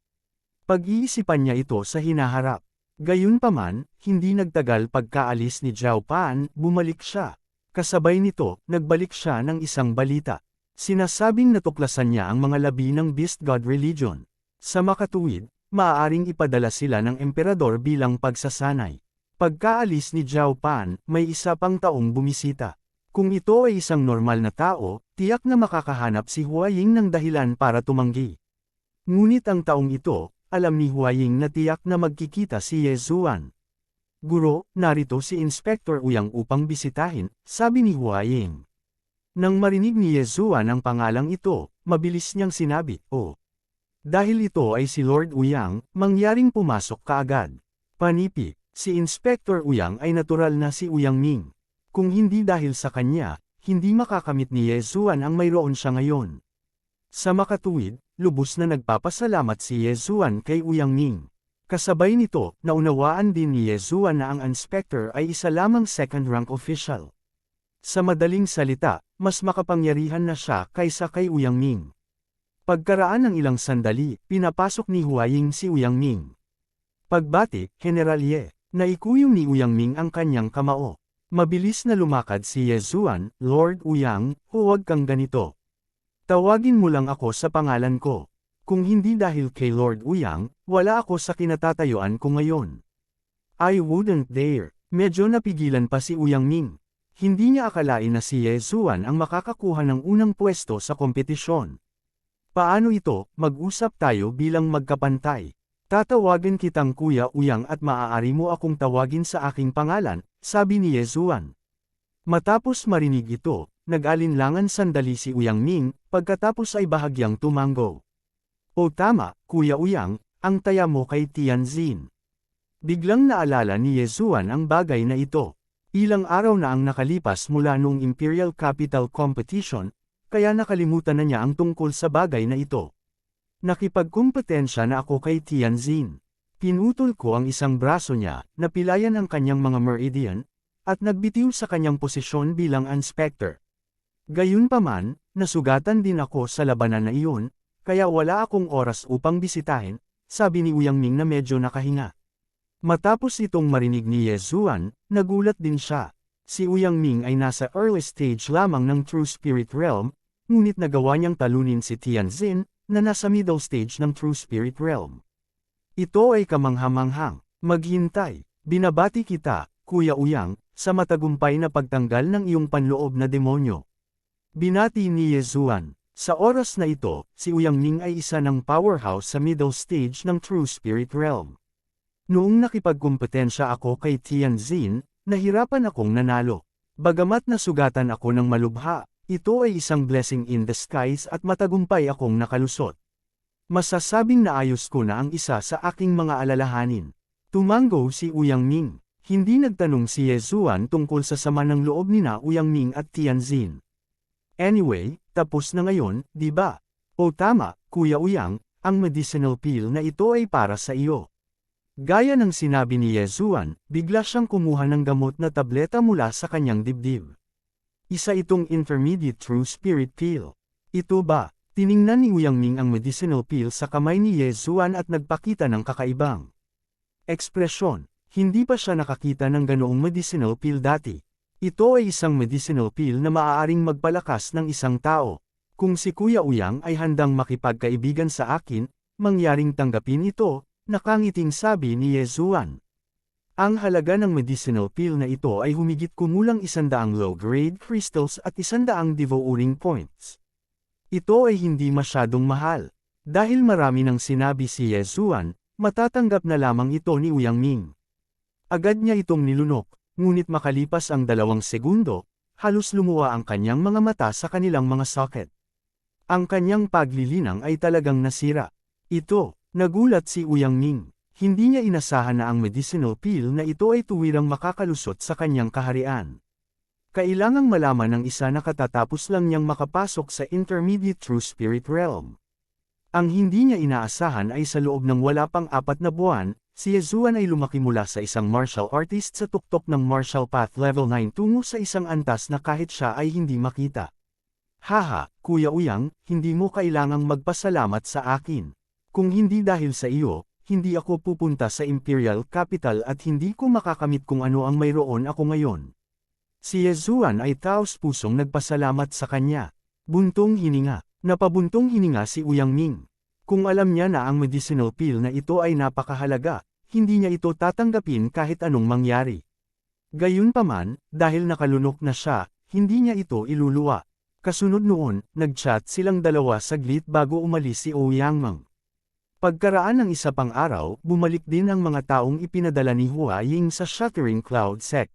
Pag-iisipan niya ito sa hinaharap. Gayunpaman, hindi nagtagal pagkaalis ni Zhao Pan, bumalik siya. Kasabay nito, nagbalik siya ng isang balita. Sinasabing natuklasan niya ang mga labi ng Beast God Religion. Sa makatuwid, maaaring ipadala sila ng emperador bilang pagsasanay. Pagkaalis ni Zhao Pan, may isa pang taong bumisita. Kung ito ay isang normal na tao, tiyak na makakahanap si Huaying ng dahilan para tumanggi. Ngunit ang taong ito, alam ni Huaying na tiyak na magkikita si Yezuan. Guro, narito si Inspector Uyang upang bisitahin, sabi ni Huaying. Nang marinig ni Yezuan ang pangalang ito, mabilis niyang sinabi, "Oh." Dahil ito ay si Lord Uyang, mangyaring pumasok kaagad. Panipi, si Inspector Uyang ay natural na si Uyang Ming. Kung hindi dahil sa kanya, hindi makakamit ni Yezuan ang mayroon siya ngayon. Sa makatuwid, lubos na nagpapasalamat si Yezuan kay Uyang Ming. Kasabay nito, naunawaan din ni Yezuan na ang inspector ay isa lamang second-rank official. Sa madaling salita, mas makapangyarihan na siya kaysa kay Uyang Ming. Pagkaraan ng ilang sandali, pinapasok ni Huaying si Uyang Ming. Pagbati, General Ye, naikuyong ni Uyang Ming ang kanyang kamao. Mabilis na lumakad si Yezuan, "Lord Uyang, huwag kang ganito. Tawagin mo lang ako sa pangalan ko. Kung hindi dahil kay Lord Uyang, wala ako sa kinatatayuan ko ngayon." "I wouldn't dare." Medyo napigilan pa si Uyang Ming. Hindi niya akalain na si Yezuan ang makakakuha ng unang pwesto sa kompetisyon. "Paano ito, mag-usap tayo bilang magkapantay. Tatawagan kitang Kuya Uyang at maaari mo akong tawagin sa aking pangalan," sabi ni Yezuan. Matapos marinig ito, nag-alinlangan sandali si Uyang Ming, pagkatapos ay bahagyang tumango. "O tama, Kuya Uyang, ang taya mo kay Tianjin." Biglang naalala ni Yezuan ang bagay na ito. Ilang araw na ang nakalipas mula noong Imperial Capital Competition, kaya nakalimutan na niya ang tungkol sa bagay na ito. "Nakipagkumpetensya na ako kay Tianjin. Pinutol ko ang isang braso niya, napilayan ang kanyang mga meridian, at nagbitiw sa kanyang posisyon bilang inspector. Gayunpaman, nasugatan din ako sa labanan na iyon, kaya wala akong oras upang bisitahin," sabi ni Uyang Ming na medyo nakahinga. Matapos itong marinig ni Yezuan, nagulat din siya. Si Uyang Ming ay nasa early stage lamang ng True Spirit Realm, ngunit nagawa niyang talunin si Tianjin, na nasa middle stage ng True Spirit Realm. Ito ay kamanghamanghang. "Maghintay. Binabati kita, Kuya Uyang, sa matagumpay na pagtanggal ng iyong panloob na demonyo." Binati ni Yezuan. Sa oras na ito, si Uyang Ming ay isa ng powerhouse sa middle stage ng True Spirit Realm. Noong nakipagkumpetensya ako kay Tianjin, nahirapan akong nanalo. Bagamat nasugatan ako ng malubha, ito ay isang blessing in disguise at matagumpay akong nakalusot. Masasabing naayos ko na ang isa sa aking mga alalahanin. Tumango si Ouyang Ming. Hindi nagtanong si Ye Zuan tungkol sa sama ng loob nina Ouyang Ming at Tianjin. Anyway, tapos na ngayon, di ba? O tama, Kuya Ouyang, ang medicinal pill na ito ay para sa iyo. Gaya ng sinabi ni Ye Zuan, bigla siyang kumuha ng gamot na tableta mula sa kanyang dibdib. Isa itong intermediate true spirit pill. Ito ba? Tiningnan ni Ouyang Ming ang medicinal pill sa kamay ni Ye Zuan at nagpakita ng kakaibang ekspresyon. Hindi pa siya nakakita ng ganoong medicinal pill dati. Ito ay isang medicinal pill na maaaring magpalakas ng isang tao. Kung si Kuya Ouyang ay handang makipagkaibigan sa akin, mangyaring tanggapin ito, nakangiting sabi ni Ye Zuan. Ang halaga ng medicinal pill na ito ay humigit kumulang 100 low-grade crystals at 100 devouring points. Ito ay hindi masyadong mahal. Dahil marami nang sinabi si Ye Zuan, matatanggap na lamang ito ni Ouyang Ming. Agad niya itong nilunok, ngunit makalipas ang 2 segundo, halos lumuwa ang kanyang mga mata sa kanilang mga socket. Ang kanyang paglilinang ay talagang nasira. Ito, nagulat si Ouyang Ming. Hindi niya inasahan na ang medicinal pill na ito ay tuwirang makakalusot sa kanyang kaharian. Kailangang malaman ng isa na katatapos lang niyang makapasok sa intermediate true spirit realm. Ang hindi niya inaasahan ay sa loob ng wala pang 4 na buwan, si Ye Zuan ay lumaki mula sa isang martial artist sa tuktok ng martial path level 9 tungo sa isang antas na kahit siya ay hindi makita. Haha, Kuya Ouyang, hindi mo kailangang magpasalamat sa akin. Kung hindi dahil sa iyo, hindi ako pupunta sa Imperial Capital at hindi ko makakamit kung ano ang mayroon ako ngayon. Si Ye Zuan ay taos-pusong nagpasalamat sa kanya. Buntong hininga. Napabuntong hininga si Ouyang Ming. Kung alam niya na ang medicinal pill na ito ay napakahalaga, hindi niya ito tatanggapin kahit anong mangyari. Gayunpaman, dahil nakalunok na siya, hindi niya ito iluluwa. Kasunod noon, nag-chat silang dalawa saglit bago umalis si Ouyang Ming. Pagkaraan ng isa pang araw, bumalik din ang mga taong ipinadala ni Huaying sa Shattering Cloud Sect.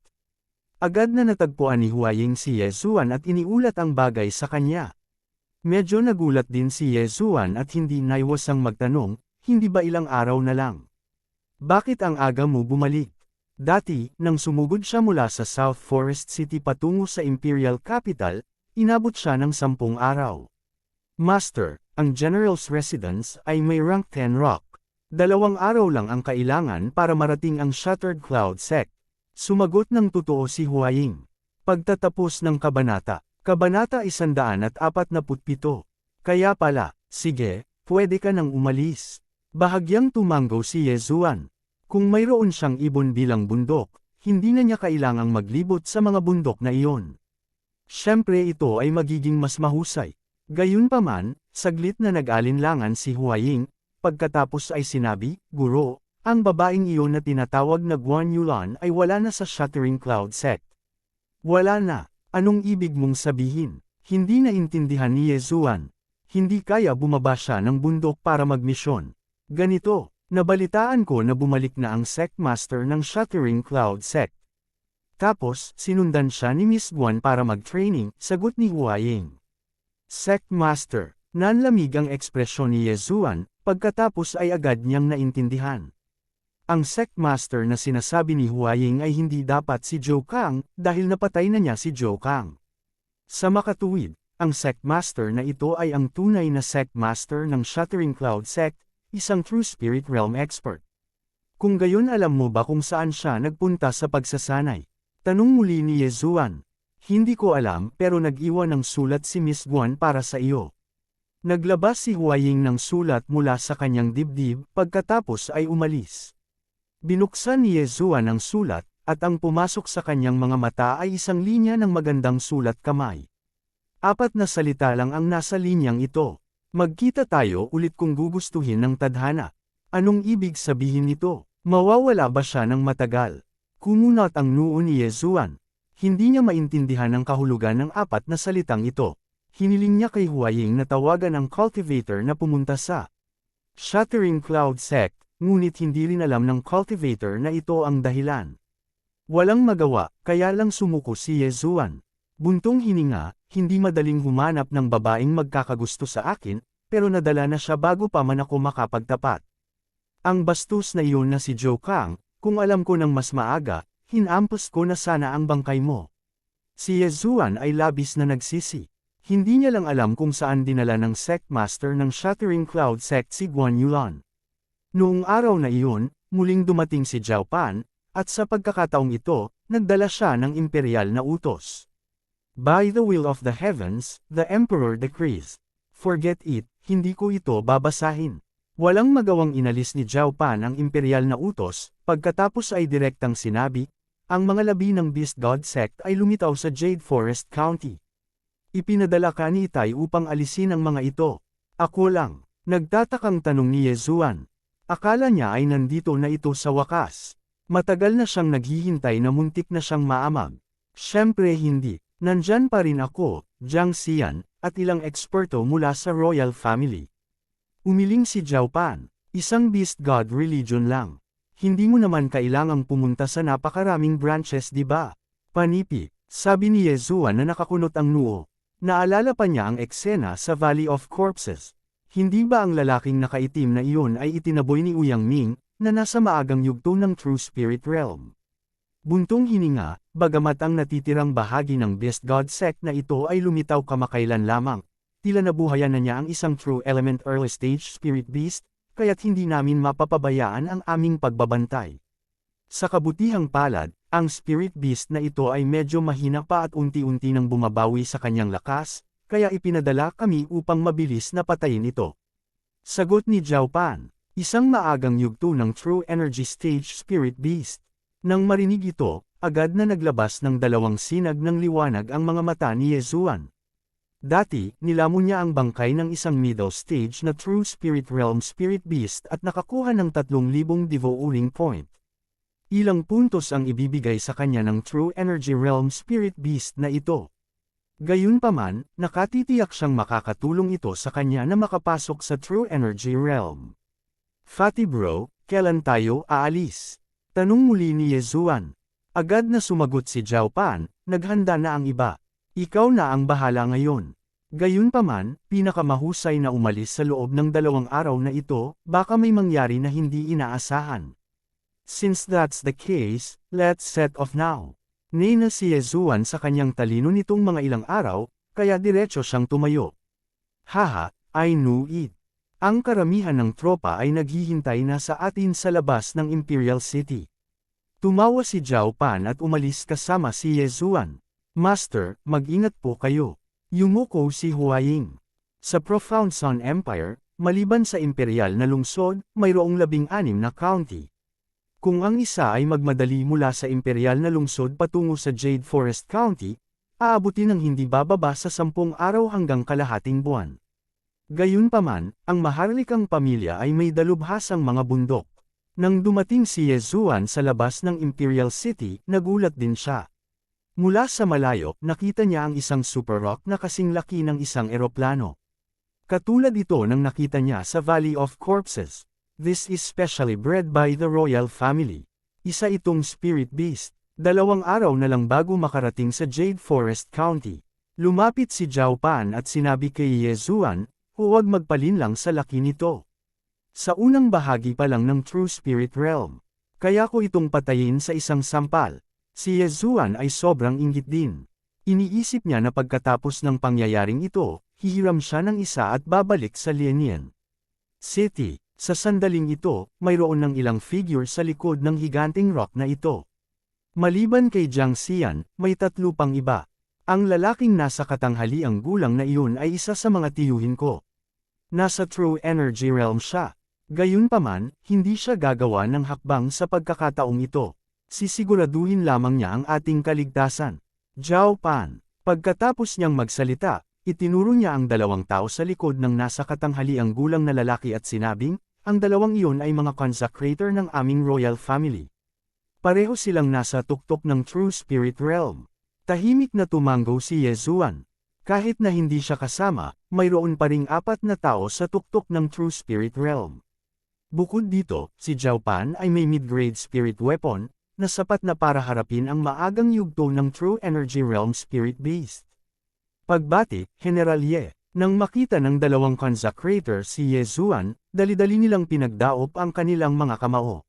Agad na natagpuan ni Huaying si Ye Zuan at iniulat ang bagay sa kanya. Medyo nagulat din si Ye Zuan at hindi naiwasang magtanong, hindi ba ilang araw na lang? Bakit ang aga mo bumalik? Dati, nang sumugod siya mula sa South Forest City patungo sa Imperial Capital, inabot siya ng 10 araw. Master, ang General's Residence ay may rank 10 rock. 2 araw lang ang kailangan para marating ang Shattered Cloud Sect. Sumagot ng totoo si Huaying. Pagtatapos ng kabanata. Kabanata 147. Kaya pala, sige, pwede ka nang umalis. Bahagyang tumango si Ye Zuan. Kung mayroon siyang ibon bilang bundok, hindi na niya kailangang maglibot sa mga bundok na iyon. Siyempre ito ay magiging mas mahusay. Gayunpaman, saglit na nag-alinlangan si Huaying, pagkatapos ay sinabi, Guro, ang babaeng iyon na tinatawag na Guan Yulan ay wala na sa Shattering Cloud Sect. Wala na. Anong ibig mong sabihin? Hindi naintindihan ni Ye Zuan. Hindi kaya bumaba siya ng bundok para magmisyon. Ganito, nabalitaan ko na bumalik na ang Sect Master ng Shattering Cloud Sect. Tapos, sinundan siya ni Miss Guan para mag-training, sagot ni Huaying. Sect Master. Nanlamig ang ekspresyon ni Ye Zuan, pagkatapos ay agad niyang naintindihan. Ang Sect Master na sinasabi ni Huaying ay hindi dapat si Zhou Kang, dahil napatay na niya si Zhou Kang. Sa makatuwid, ang Sect Master na ito ay ang tunay na Sect Master ng Shattering Cloud Sect, isang True Spirit Realm expert. Kung gayon alam mo ba kung saan siya nagpunta sa pagsasanay? Tanong muli ni Ye Zuan. Hindi ko alam pero nag-iwan ng sulat si Miss Guan para sa iyo. Naglabas si Huaying ng sulat mula sa kanyang dibdib, pagkatapos ay umalis. Binuksan ni Ye Zuan ang sulat, at ang pumasok sa kanyang mga mata ay isang linya ng magandang sulat kamay. 4 na salita lang ang nasa linyang ito. Magkita tayo ulit kung gugustuhin ng tadhana. Anong ibig sabihin nito? Mawawala ba siya ng matagal? Kumunot ang noo ni Ye Zuan. Hindi niya maintindihan ang kahulugan ng 4 na salitang ito. Hiniling niya kay Huaying na tawagan ang cultivator na pumunta sa Shattering Cloud Sect, ngunit hindi rin alam ng cultivator na ito ang dahilan. Walang magawa, kaya lang sumuko si Yezuan. Buntong hininga, hindi madaling humanap ng babaeng magkakagusto sa akin, pero nadala na siya bago pa man ako makapagtapat. Ang bastos na iyon na si Joe Kang, kung alam ko ng mas maaga, hinampos ko na sana ang bangkay mo. Si Yezuan ay labis na nagsisi. Hindi niya lang alam kung saan dinala ng sect master ng Shattering Cloud sect si Guan Yulan. Noong araw na iyon, muling dumating si Zhao Pan, at sa pagkakataong ito, nagdala siya ng imperial na utos. By the will of the heavens, the emperor decrees. Forget it, hindi ko ito babasahin. Walang magawang inalis ni Zhao Pan ang imperial na utos, pagkatapos ay direktang sinabi, ang mga labi ng Beast God sect ay lumitaw sa Jade Forest County. Ipinadala ka ni Itay upang alisin ang mga ito. Ako lang. Nagtatakang tanong ni Yezuan. Akala niya ay nandito na ito sa wakas. Matagal na siyang naghihintay na muntik na siyang maamag. Siyempre hindi. Nandyan pa rin ako, Jiang Xian, at ilang eksperto mula sa royal family. Umiling si Zhao Pan. Isang Beast God religion lang. Hindi mo naman kailangang pumunta sa napakaraming branches, di ba? Panipi, sabi ni Yezuan na nakakunot ang noo. Naalala pa niya ang eksena sa Valley of Corpses. Hindi ba ang lalaking nakaitim na iyon ay itinaboy ni Uyang Ming, na nasa maagang yugto ng True Spirit Realm? Buntong hininga, bagamat ang natitirang bahagi ng Beast God sect na ito ay lumitaw kamakailan lamang, tila nabuhayan na niya ang isang True Element Early Stage Spirit Beast, kaya't hindi namin mapapabayaan ang aming pagbabantay. Sa kabutihang palad, ang Spirit Beast na ito ay medyo mahina pa at unti-unti nang bumabawi sa kanyang lakas, kaya ipinadala kami upang mabilis na patayin ito. Sagot ni Zhao Pan, isang maagang yugto ng True Energy Stage Spirit Beast. Nang marinig ito, agad na naglabas ng dalawang sinag ng liwanag ang mga mata ni Yezuan. Dati, nilamon niya ang bangkay ng isang middle stage na True Spirit Realm Spirit Beast at nakakuha ng 3,000 devouring point. Ilang puntos ang ibibigay sa kanya ng True Energy Realm Spirit Beast na ito. Gayunpaman, nakatitiyak siyang makakatulong ito sa kanya na makapasok sa True Energy Realm. Fatty bro, kailan tayo aalis? Tanong muli ni Yezuan. Agad na sumagot si Zhao Pan, naghanda na ang iba. Ikaw na ang bahala ngayon. Gayunpaman, pinakamahusay na umalis sa loob ng 2 araw na ito, baka may mangyari na hindi inaasahan. Since that's the case, let's set off now. Nina si Yezuan sa kanyang talino nitong mga ilang araw, kaya diretso siyang tumayo. Haha, I knew it. Ang karamihan ng tropa ay naghihintay na sa atin sa labas ng Imperial City. Tumawa si Zhao Pan at umalis kasama si Yezuan. Master, mag-ingat po kayo. Yumuko si Huaying. Sa Profound Sun Empire, maliban sa imperial na lungsod, mayroong 16 na county. Kung ang isa ay magmadali mula sa imperial na lungsod patungo sa Jade Forest County, aabutin ng hindi bababa sa 10 araw hanggang kalahating buwan. Gayunpaman, ang maharlikang pamilya ay may dalubhasang mga bundok. Nang dumating si Yezuan sa labas ng Imperial City, nagulat din siya. Mula sa malayo, nakita niya ang isang super rock na kasing laki ng isang eroplano. Katulad ito ng nakita niya sa Valley of Corpses. This is specially bred by the royal family. Isa itong spirit beast. 2 araw na lang bago makarating sa Jade Forest County. Lumapit si Zhao Pan at sinabi kay Yezuan, huwag magpalinlang sa laki nito. Sa unang bahagi pa lang ng True Spirit Realm. Kaya ko itong patayin sa isang sampal. Si Yezuan ay sobrang inggit din. Iniisip niya na pagkatapos ng pangyayaring ito, hihiram siya ng isa at babalik sa Lianian City. Sa sandaling ito, mayroon ng ilang figure sa likod ng higanting rock na ito. Maliban kay Jiang Xian, may 3 pang iba. Ang lalaking nasa katanghaliang gulang na iyon ay isa sa mga tiyuhin ko. Nasa True Energy Realm siya. Gayunpaman, hindi siya gagawa ng hakbang sa pagkakataong ito. Sisiguraduhin lamang niya ang ating kaligtasan. Zhao Pan. Pagkatapos niyang magsalita, itinuro niya ang 2 tao sa likod ng nasa katanghaliang gulang na lalaki at sinabing, ang 2 iyon ay mga consecrator ng aming royal family. Pareho silang nasa tuktok ng True Spirit Realm. Tahimik na tumanggo si Yezuan. Kahit na hindi siya kasama, mayroon pa ring 4 na tao sa tuktok ng True Spirit Realm. Bukod dito, si Zhao Pan ay may mid-grade spirit weapon, na sapat na para harapin ang maagang yugto ng True Energy Realm Spirit Beast. Pagbati, General Ye. Nang makita ng dalawang consecrator si Ye Zuan, dali-dali nilang pinagdaop ang kanilang mga kamao.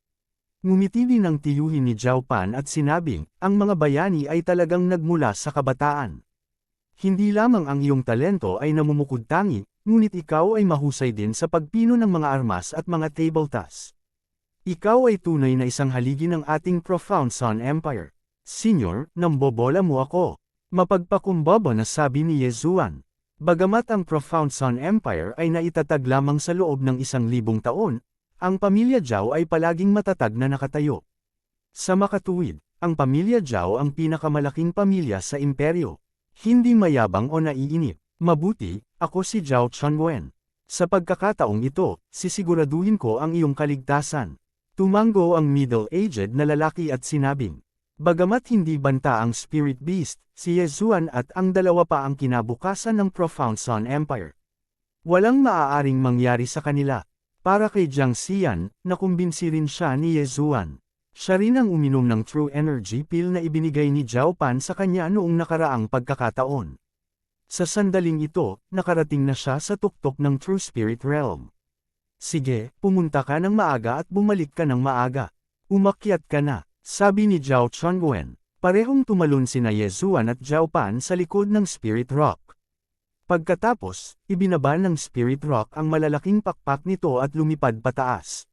Ngumiti din ang tiyuhin ni Zhao Pan at sinabing, ang mga bayani ay talagang nagmula sa kabataan. Hindi lamang ang iyong talento ay namumukod-tangi, ngunit ikaw ay mahusay din sa pagpino ng mga armas at mga table tasks. Ikaw ay tunay na isang haligi ng ating Profound Sun Empire. Senyor, nambobola mo ako. Mapagpakumbaba na sabi ni Ye Zuan. Bagamat ang Profound Sun Empire ay naitatag lamang sa loob ng 1,000 taon, ang pamilya Zhao ay palaging matatag na nakatayo. Sa makatuwid, ang pamilya Zhao ang pinakamalaking pamilya sa imperyo. Hindi mayabang o naiinip. Mabuti, ako si Zhao Chunwen. Sa pagkakataong ito, sisiguraduhin ko ang iyong kaligtasan. Tumango ang middle-aged na lalaki at sinabing, bagamat hindi banta ang Spirit Beast, si Ye Zuan at ang dalawa pa ang kinabukasan ng Profound Sun Empire. Walang maaaring mangyari sa kanila. Para kay Jiang Xian, nakumbinsi rin siya ni Ye Zuan. Siya rin ang uminom ng True Energy Pill na ibinigay ni Zhao Pan sa kanya noong nakaraang pagkakataon. Sa sandaling ito, nakarating na siya sa tuktok ng True Spirit Realm. Sige, pumunta ka ng maaga at bumalik ka ng maaga. Umakyat ka na, sabi ni Zhao Chunwen. Parehong tumalon sina Ye Zuan at Zhao Pan sa likod ng Spirit Rock. Pagkatapos, ibinaba ng Spirit Rock ang malalaking pakpak nito at lumipad pataas.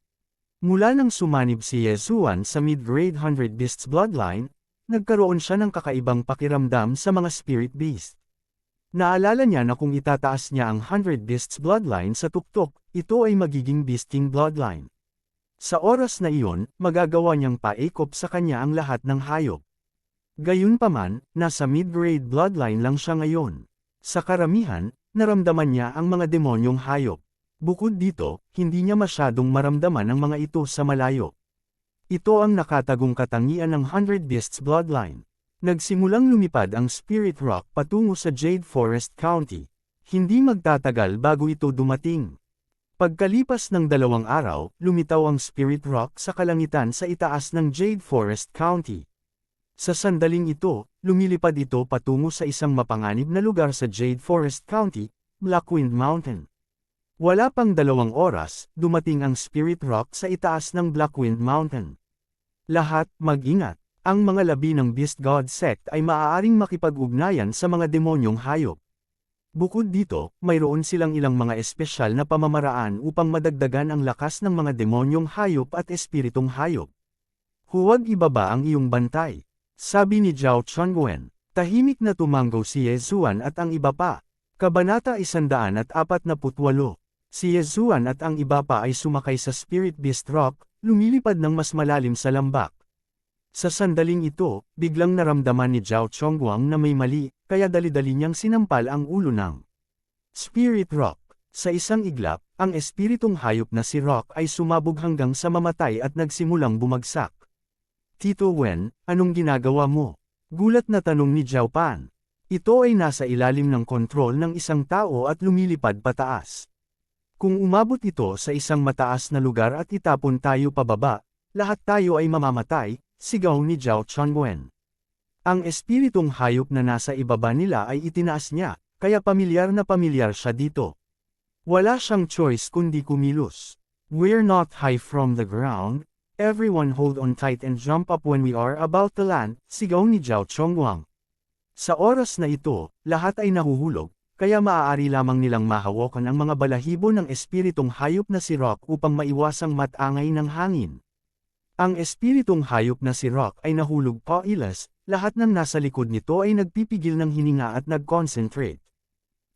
Mula nang sumanib si Ye Zuan sa mid-grade 100 Beasts bloodline, nagkaroon siya ng kakaibang pakiramdam sa mga Spirit Beast. Naalala niya na kung itataas niya ang 100 Beasts bloodline sa tuktok, ito ay magiging Beast King bloodline. Sa oras na iyon, magagawa niyang paikop sa kanya ang lahat ng hayop. Gayunpaman, nasa mid-grade bloodline lang siya ngayon. Sa karamihan, naramdaman niya ang mga demonyong hayop. Bukod dito, hindi niya masyadong maramdaman ang mga ito sa malayo. Ito ang nakatagong katangian ng 100 Beasts bloodline. Nagsimulang lumipad ang Spirit Rock patungo sa Jade Forest County. Hindi magtatagal bago ito dumating. Pagkalipas ng 2 araw, lumitaw ang Spirit Rock sa kalangitan sa itaas ng Jade Forest County. Sa sandaling ito, lumilipad ito patungo sa isang mapanganib na lugar sa Jade Forest County, Blackwind Mountain. Wala pang 2 oras, dumating ang Spirit Rock sa itaas ng Blackwind Mountain. Lahat, mag-ingat. Ang mga labi ng Beast God Sect ay maaaring makipag-ugnayan sa mga demonyong hayop. Bukod dito, mayroon silang ilang mga espesyal na pamamaraan upang madagdagan ang lakas ng mga demonyong hayop at espiritong hayop. Huwag ibaba ang iyong bantay. Sabi ni Zhao Chunwen. Tahimik na tumanggaw si Ye Zuan at ang iba pa. Kabanata 148. Si Ye Zuan at ang iba pa ay sumakay sa Spirit Beast Rock, lumilipad ng mas malalim sa lambak. Sa sandaling ito, biglang naramdaman ni Zhao Chongguang na may mali, kaya dali-dali niyang sinampal ang ulo ng Spirit Rock. Sa isang iglap, ang espiritong hayop na si Rock ay sumabog hanggang sa mamatay at nagsimulang bumagsak. Tito Wen, anong ginagawa mo? Gulat na tanong ni Zhao Pan. Ito ay nasa ilalim ng kontrol ng isang tao at lumilipad pataas. Kung umabot ito sa isang mataas na lugar at itapon tayo pababa, lahat tayo ay mamamatay, sigaw ni Zhao Chunwen. Ang espiritong hayop na nasa ibaba nila ay itinaas niya, kaya pamilyar na pamilyar siya dito. Wala siyang choice kundi kumilos. We're not high from the ground. Everyone hold on tight and jump up when we are about to land, sigaw ni Zhao Chongguang. Sa oras na ito, lahat ay nahuhulog, kaya maaari lamang nilang mahawakan ang mga balahibo ng espiritong hayop na si Rock upang maiwasang matangay ng hangin. Ang espiritong hayop na si Rock ay nahulog pailas, lahat ng nasa likod nito ay nagpipigil ng hininga at nag-concentrate.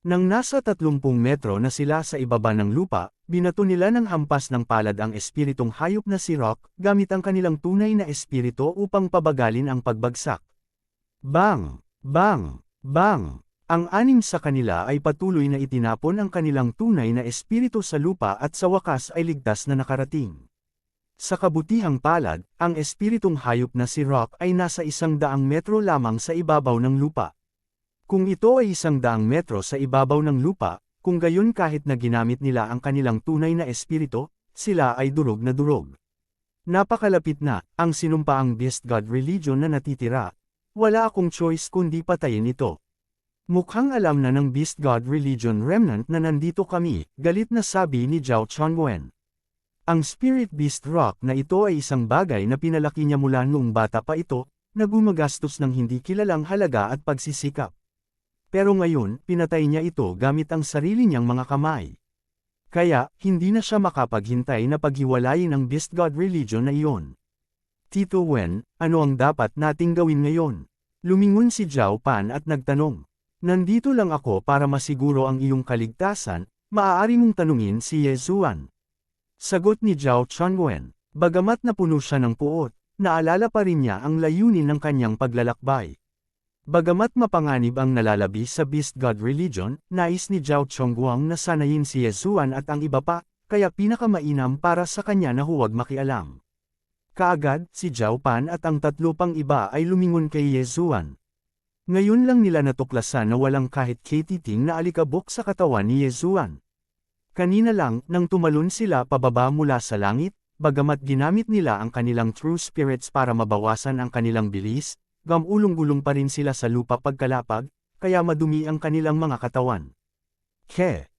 Nang nasa 30 metro na sila sa ibaba ng lupa, binato nila ng hampas ng palad ang espiritong hayop na si Rock, gamit ang kanilang tunay na espiritu upang pabagalin ang pagbagsak. Bang! Bang! Bang! Ang 6 sa kanila ay patuloy na itinapon ang kanilang tunay na espiritu sa lupa at sa wakas ay ligtas na nakarating. Sa kabutihang palad, ang espiritong hayop na si Rock ay nasa 100 metro lamang sa ibabaw ng lupa. Kung ito ay 100 metro sa ibabaw ng lupa, kung gayon kahit na ginamit nila ang kanilang tunay na espiritu, sila ay durog na durog. Napakalapit na, ang sinumpaang Beast God religion na natitira. Wala akong choice kundi patayin ito. Mukhang alam na ng Beast God religion remnant na nandito kami, galit na sabi ni Zhao Chongwen. Ang Spirit Beast Rock na ito ay isang bagay na pinalaki niya mula noong bata pa ito, na gumagastos ng hindi kilalang halaga at pagsisikap. Pero ngayon, pinatay niya ito gamit ang sarili niyang mga kamay. Kaya, hindi na siya makapaghintay na paghiwalayin ang Beast God religion na iyon. Tito Wen, ano ang dapat nating gawin ngayon? Lumingon si Zhao Pan at nagtanong. Nandito lang ako para masiguro ang iyong kaligtasan, maaari mong tanungin si Ye Zuan. Sagot ni Zhao Chongwen, bagamat napuno siya ng puot, naalala pa rin niya ang layunin ng kanyang paglalakbay. Bagamat mapanganib ang nalalabi sa Beast God religion, nais ni Zhao Chongguang na sanayin si Ye Zuan at ang iba pa, kaya pinakamainam para sa kanya na huwag makialam. Kaagad, si Zhao Pan at ang tatlo pang iba ay lumingon kay Ye Zuan. Ngayon lang nila natuklasan na walang kahit katiting na alikabok sa katawan ni Ye Zuan. Kanina lang, nang tumalon sila pababa mula sa langit, bagamat ginamit nila ang kanilang true spirits para mabawasan ang kanilang bilis, gamulong-gulong pa rin sila sa lupa pagkalapag, kaya madumi ang kanilang mga katawan.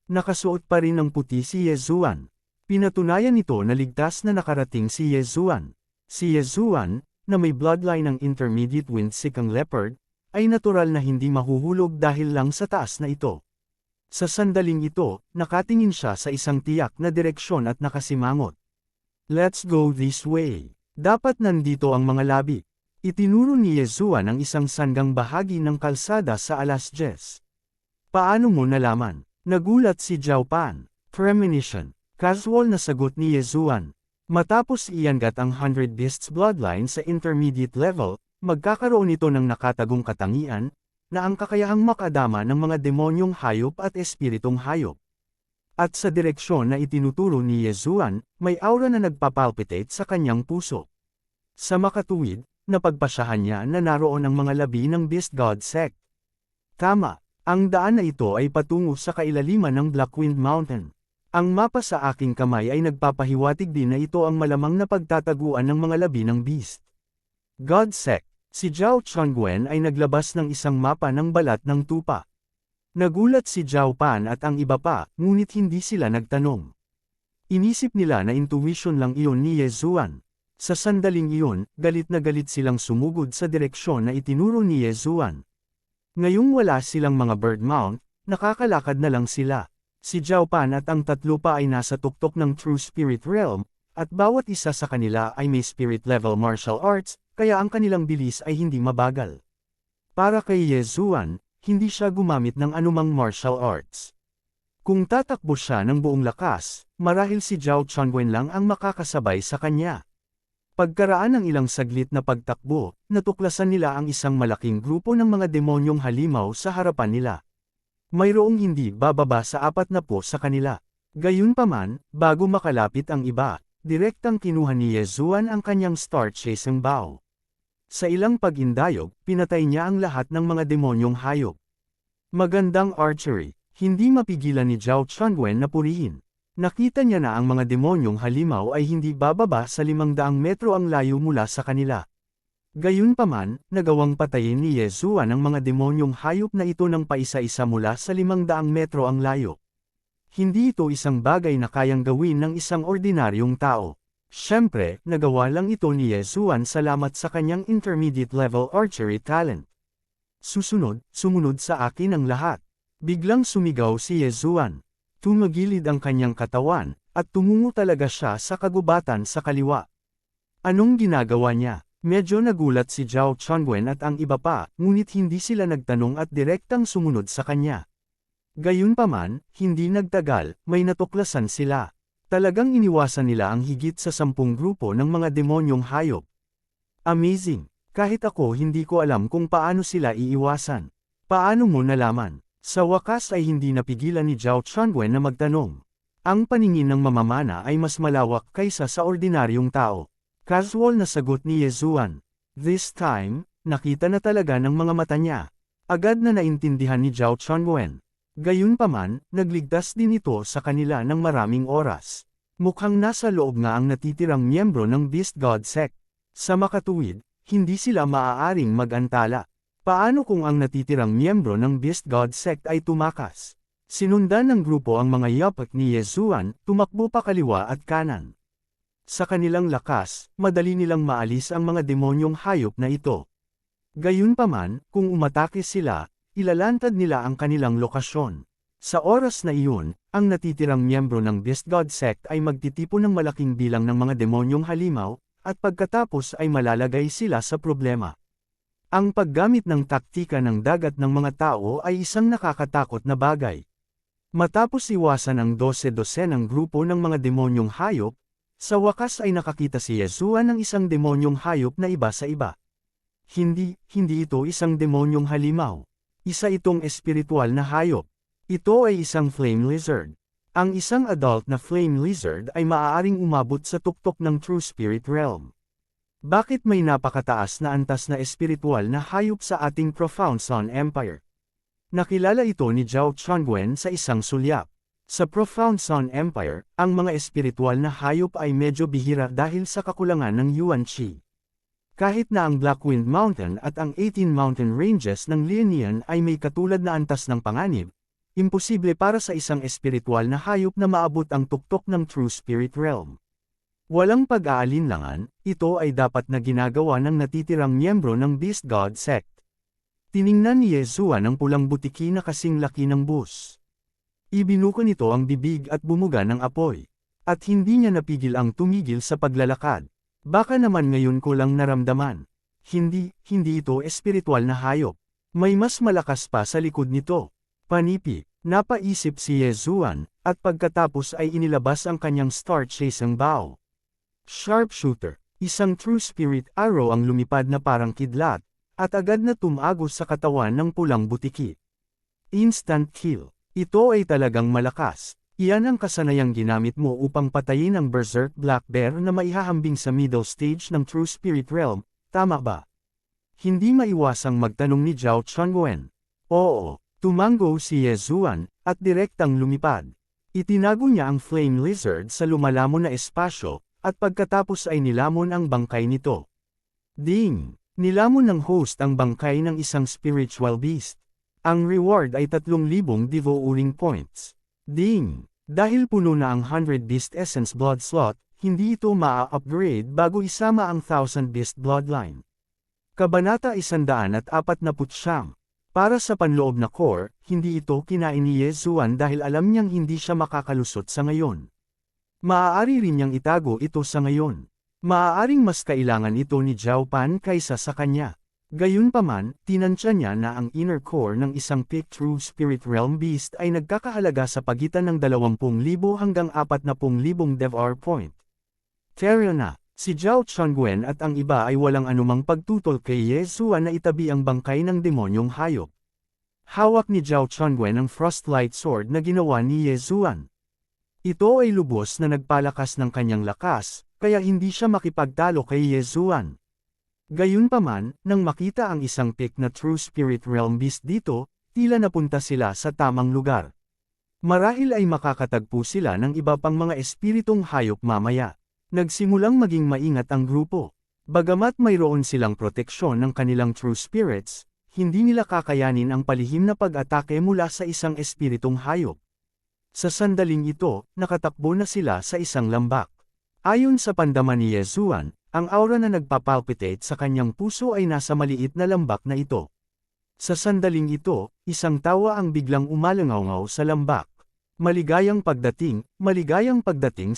Nakasuot pa rin ng puti si Ye Zuan. Pinatunayan nito na ligtas na nakarating si Ye Zuan. Si Ye Zuan, na may bloodline ng intermediate wind-seeking leopard, ay natural na hindi mahuhulog dahil lang sa taas na ito. Sa sandaling ito, nakatingin siya sa isang tiyak na direksyon at nakasimangot. Let's go this way. Dapat nandito ang mga labi. Itinuro ni Ye Zuan ang isang sanggang bahagi ng kalsada sa alas 10. Paano mo nalaman? Nagulat si Zhao Pan. Premonition. Casual na sagot ni Ye Zuan. Matapos iangat ang 100 Beasts bloodline sa intermediate level, magkakaroon ito ng nakatagong katangian, na ang kakayahang makadama ng mga demonyong hayop at espiritong hayop. At sa direksyon na itinuturo ni Ye Zuan, may aura na nagpapalpitate sa kanyang puso. Sa makatuwid, napagpasyahan niya na naroon ang mga labi ng Beast God sect. Tama, ang daan na ito ay patungo sa kailaliman ng Blackwind Mountain. Ang mapa sa aking kamay ay nagpapahiwatig din na ito ang malamang na pagtataguan ng mga labi ng Beast God sect. Si Zhao Chongwen ay naglabas ng isang mapa ng balat ng tupa. Nagulat si Zhao Pan at ang iba pa, ngunit hindi sila nagtanong. Inisip nila na intuition lang iyon ni Ye Zuan. Sa sandaling iyon, galit na galit silang sumugod sa direksyon na itinuro ni Ye Zuan. Ngayong wala silang mga bird mount, nakakalakad na lang sila. Si Zhao Pan at ang tatlo pa ay nasa tuktok ng True Spirit Realm, at bawat isa sa kanila ay may spirit level martial arts, kaya ang kanilang bilis ay hindi mabagal. Para kay Ye Zuan, hindi siya gumamit ng anumang martial arts. Kung tatakbo siya ng buong lakas, marahil si Zhao Chongwen lang ang makakasabay sa kanya. Pagkaraan ng ilang saglit na pagtakbo, natuklasan nila ang isang malaking grupo ng mga demonyong halimaw sa harapan nila. Mayroong hindi bababa sa 40 sa kanila. Gayunpaman, bago makalapit ang iba, direktang kinuha ni Ye Zuan ang kanyang star-chasing bow. Sa ilang pag-indayog, pinatay niya ang lahat ng mga demonyong hayop. Magandang archery, hindi mapigilan ni Zhao Chongwen na purihin. Nakita niya na ang mga demonyong halimaw ay hindi bababa sa 500 metro ang layo mula sa kanila. Gayunpaman, nagawang patayin ni Ye Zuan ang mga demonyong hayop na ito ng paisa-isa mula sa 500 metro ang layo. Hindi ito isang bagay na kayang gawin ng isang ordinaryong tao. Siyempre, nagawa lang ito ni Ye Zuan salamat sa kanyang intermediate level archery talent. Sumunod sa akin ang lahat. Biglang sumigaw si Ye Zuan. Tumagilid ang kanyang katawan, at tumungo talaga siya sa kagubatan sa kaliwa. Anong ginagawa niya? Medyo nagulat si Zhao Chongwen at ang iba pa, ngunit hindi sila nagtanong at direktang sumunod sa kanya. Gayunpaman, hindi nagtagal, may natuklasan sila. Talagang iniwasan nila ang higit sa 10 grupo ng mga demonyong hayop. Amazing! Kahit ako hindi ko alam kung paano sila iiwasan. Paano mo nalaman? Sa wakas ay hindi napigilan ni Zhao Chongwen na magtanong. Ang paningin ng mamamana ay mas malawak kaysa sa ordinaryong tao. Casual na sagot ni Ye Zuan. This time, nakita na talaga ng mga mata niya. Agad na naintindihan ni Zhao Chongwen. Gayunpaman, nagligtas din ito sa kanila ng maraming oras. Mukhang nasa loob nga ang natitirang miyembro ng Beast God Sect. Sa makatuwid, hindi sila maaaring mag-antala. Paano kung ang natitirang miyembro ng Beast God Sect ay tumakas? Sinundan ng grupo ang mga yapak ni Yesuan, tumakbo pa kaliwa at kanan. Sa kanilang lakas, madali nilang maalis ang mga demonyong hayop na ito. Gayunpaman, kung umatake sila, ilalantad nila ang kanilang lokasyon. Sa oras na iyon, ang natitirang miyembro ng Beast God Sect ay magtitipon ng malaking bilang ng mga demonyong halimaw, at pagkatapos ay malalagay sila sa problema. Ang paggamit ng taktika ng dagat ng mga tao ay isang nakakatakot na bagay. Matapos iwasan ang 12 ng grupo ng mga demonyong hayop, sa wakas ay nakakita si Yesuan ng isang demonyong hayop na iba sa iba. Hindi ito isang demonyong halimaw. Isa itong espiritual na hayop. Ito ay isang flame lizard. Ang isang adult na flame lizard ay maaaring umabot sa tuktok ng true spirit realm. Bakit may napakataas na antas na espiritual na hayop sa ating Profound Sun Empire? Nakilala ito ni Zhao Chongwen sa isang sulyap. Sa Profound Sun Empire, ang mga espiritual na hayop ay medyo bihira dahil sa kakulangan ng Yuan Qi. Kahit na ang Blackwind Mountain at ang 18 mountain ranges ng Lianian ay may katulad na antas ng panganib, imposible para sa isang espiritual na hayop na maabot ang tuktok ng true spirit realm. Walang pag-aalinlangan, ito ay dapat na ginagawa ng natitirang miyembro ng Beast God Sect. Tiningnan ni Yesuan ang pulang butiki na kasing laki ng bus. Ibinuko nito ang bibig at bumuga ng apoy. At hindi niya napigil ang tumigil sa paglalakad. Baka naman ngayon ko lang naramdaman. Hindi ito espiritual na hayop. May mas malakas pa sa likod nito. Panipi, napaisip si Yesuan, at pagkatapos ay inilabas ang kanyang star-chasing bow. Sharpshooter, isang true spirit arrow ang lumipad na parang kidlat, at agad na tumagos sa katawan ng pulang butiki. Instant kill. Ito ay talagang malakas. Iyan ang kasanayang ginamit mo upang patayin ang Berserk Black Bear na maihahambing sa middle stage ng True Spirit Realm, tama ba? Hindi maiwasang magtanong ni Zhao Chongwen. Oo, tumango si Yesuan, at direktang lumipad. Itinago niya ang Flame Lizard sa lumalamon na espasyo, at pagkatapos ay nilamon ang bangkay nito. Ding! Nilamon ng host ang bangkay ng isang spiritual beast. Ang reward ay 3,000 devouring points. Ding! Dahil puno na ang 100 Beast Essence Blood Slot, hindi ito maa-upgrade bago isama ang 1,000 Beast Bloodline. Kabanata 149. Para sa panloob na core, hindi ito kinain ni Yesuan dahil alam niyang hindi siya makakalusot sa ngayon. Maaari rin niyang itago ito sa ngayon. Maaaring mas kailangan ito ni Zhao Pan kaysa sa kanya. Gayunpaman, tinansya niya na ang inner core ng isang peak true spirit realm beast ay nagkakahalaga sa pagitan ng 20,000 hanggang 40,000 devour point. Teryo na, si Zhao Chongwen at ang iba ay walang anumang pagtutol kay Yesuan na itabi ang bangkay ng demonyong hayop. Hawak ni Zhao Chongwen ang Frostlight Sword na ginawa ni Yesuan. Ito ay lubos na nagpalakas ng kanyang lakas, kaya hindi siya makipagtalo kay Yesuan. Gayunpaman, nang makita ang isang peak na True Spirit Realm Beast dito, tila napunta sila sa tamang lugar. Marahil ay makakatagpo sila ng iba pang mga espiritong hayop mamaya. Nagsimulang maging maingat ang grupo. Bagamat mayroon silang proteksyon ng kanilang True Spirits, hindi nila kakayanin ang palihim na pag-atake mula sa isang espiritong hayop. Sa sandaling ito, nakatakbo na sila sa isang lambak. Ayon sa pandaman ni Yesuan, ang aura na nagpapalpitate sa kanyang puso ay nasa maliit na lambak na ito. Sa sandaling ito, isang tawa ang biglang umalangaw sa lambak. Maligayang pagdating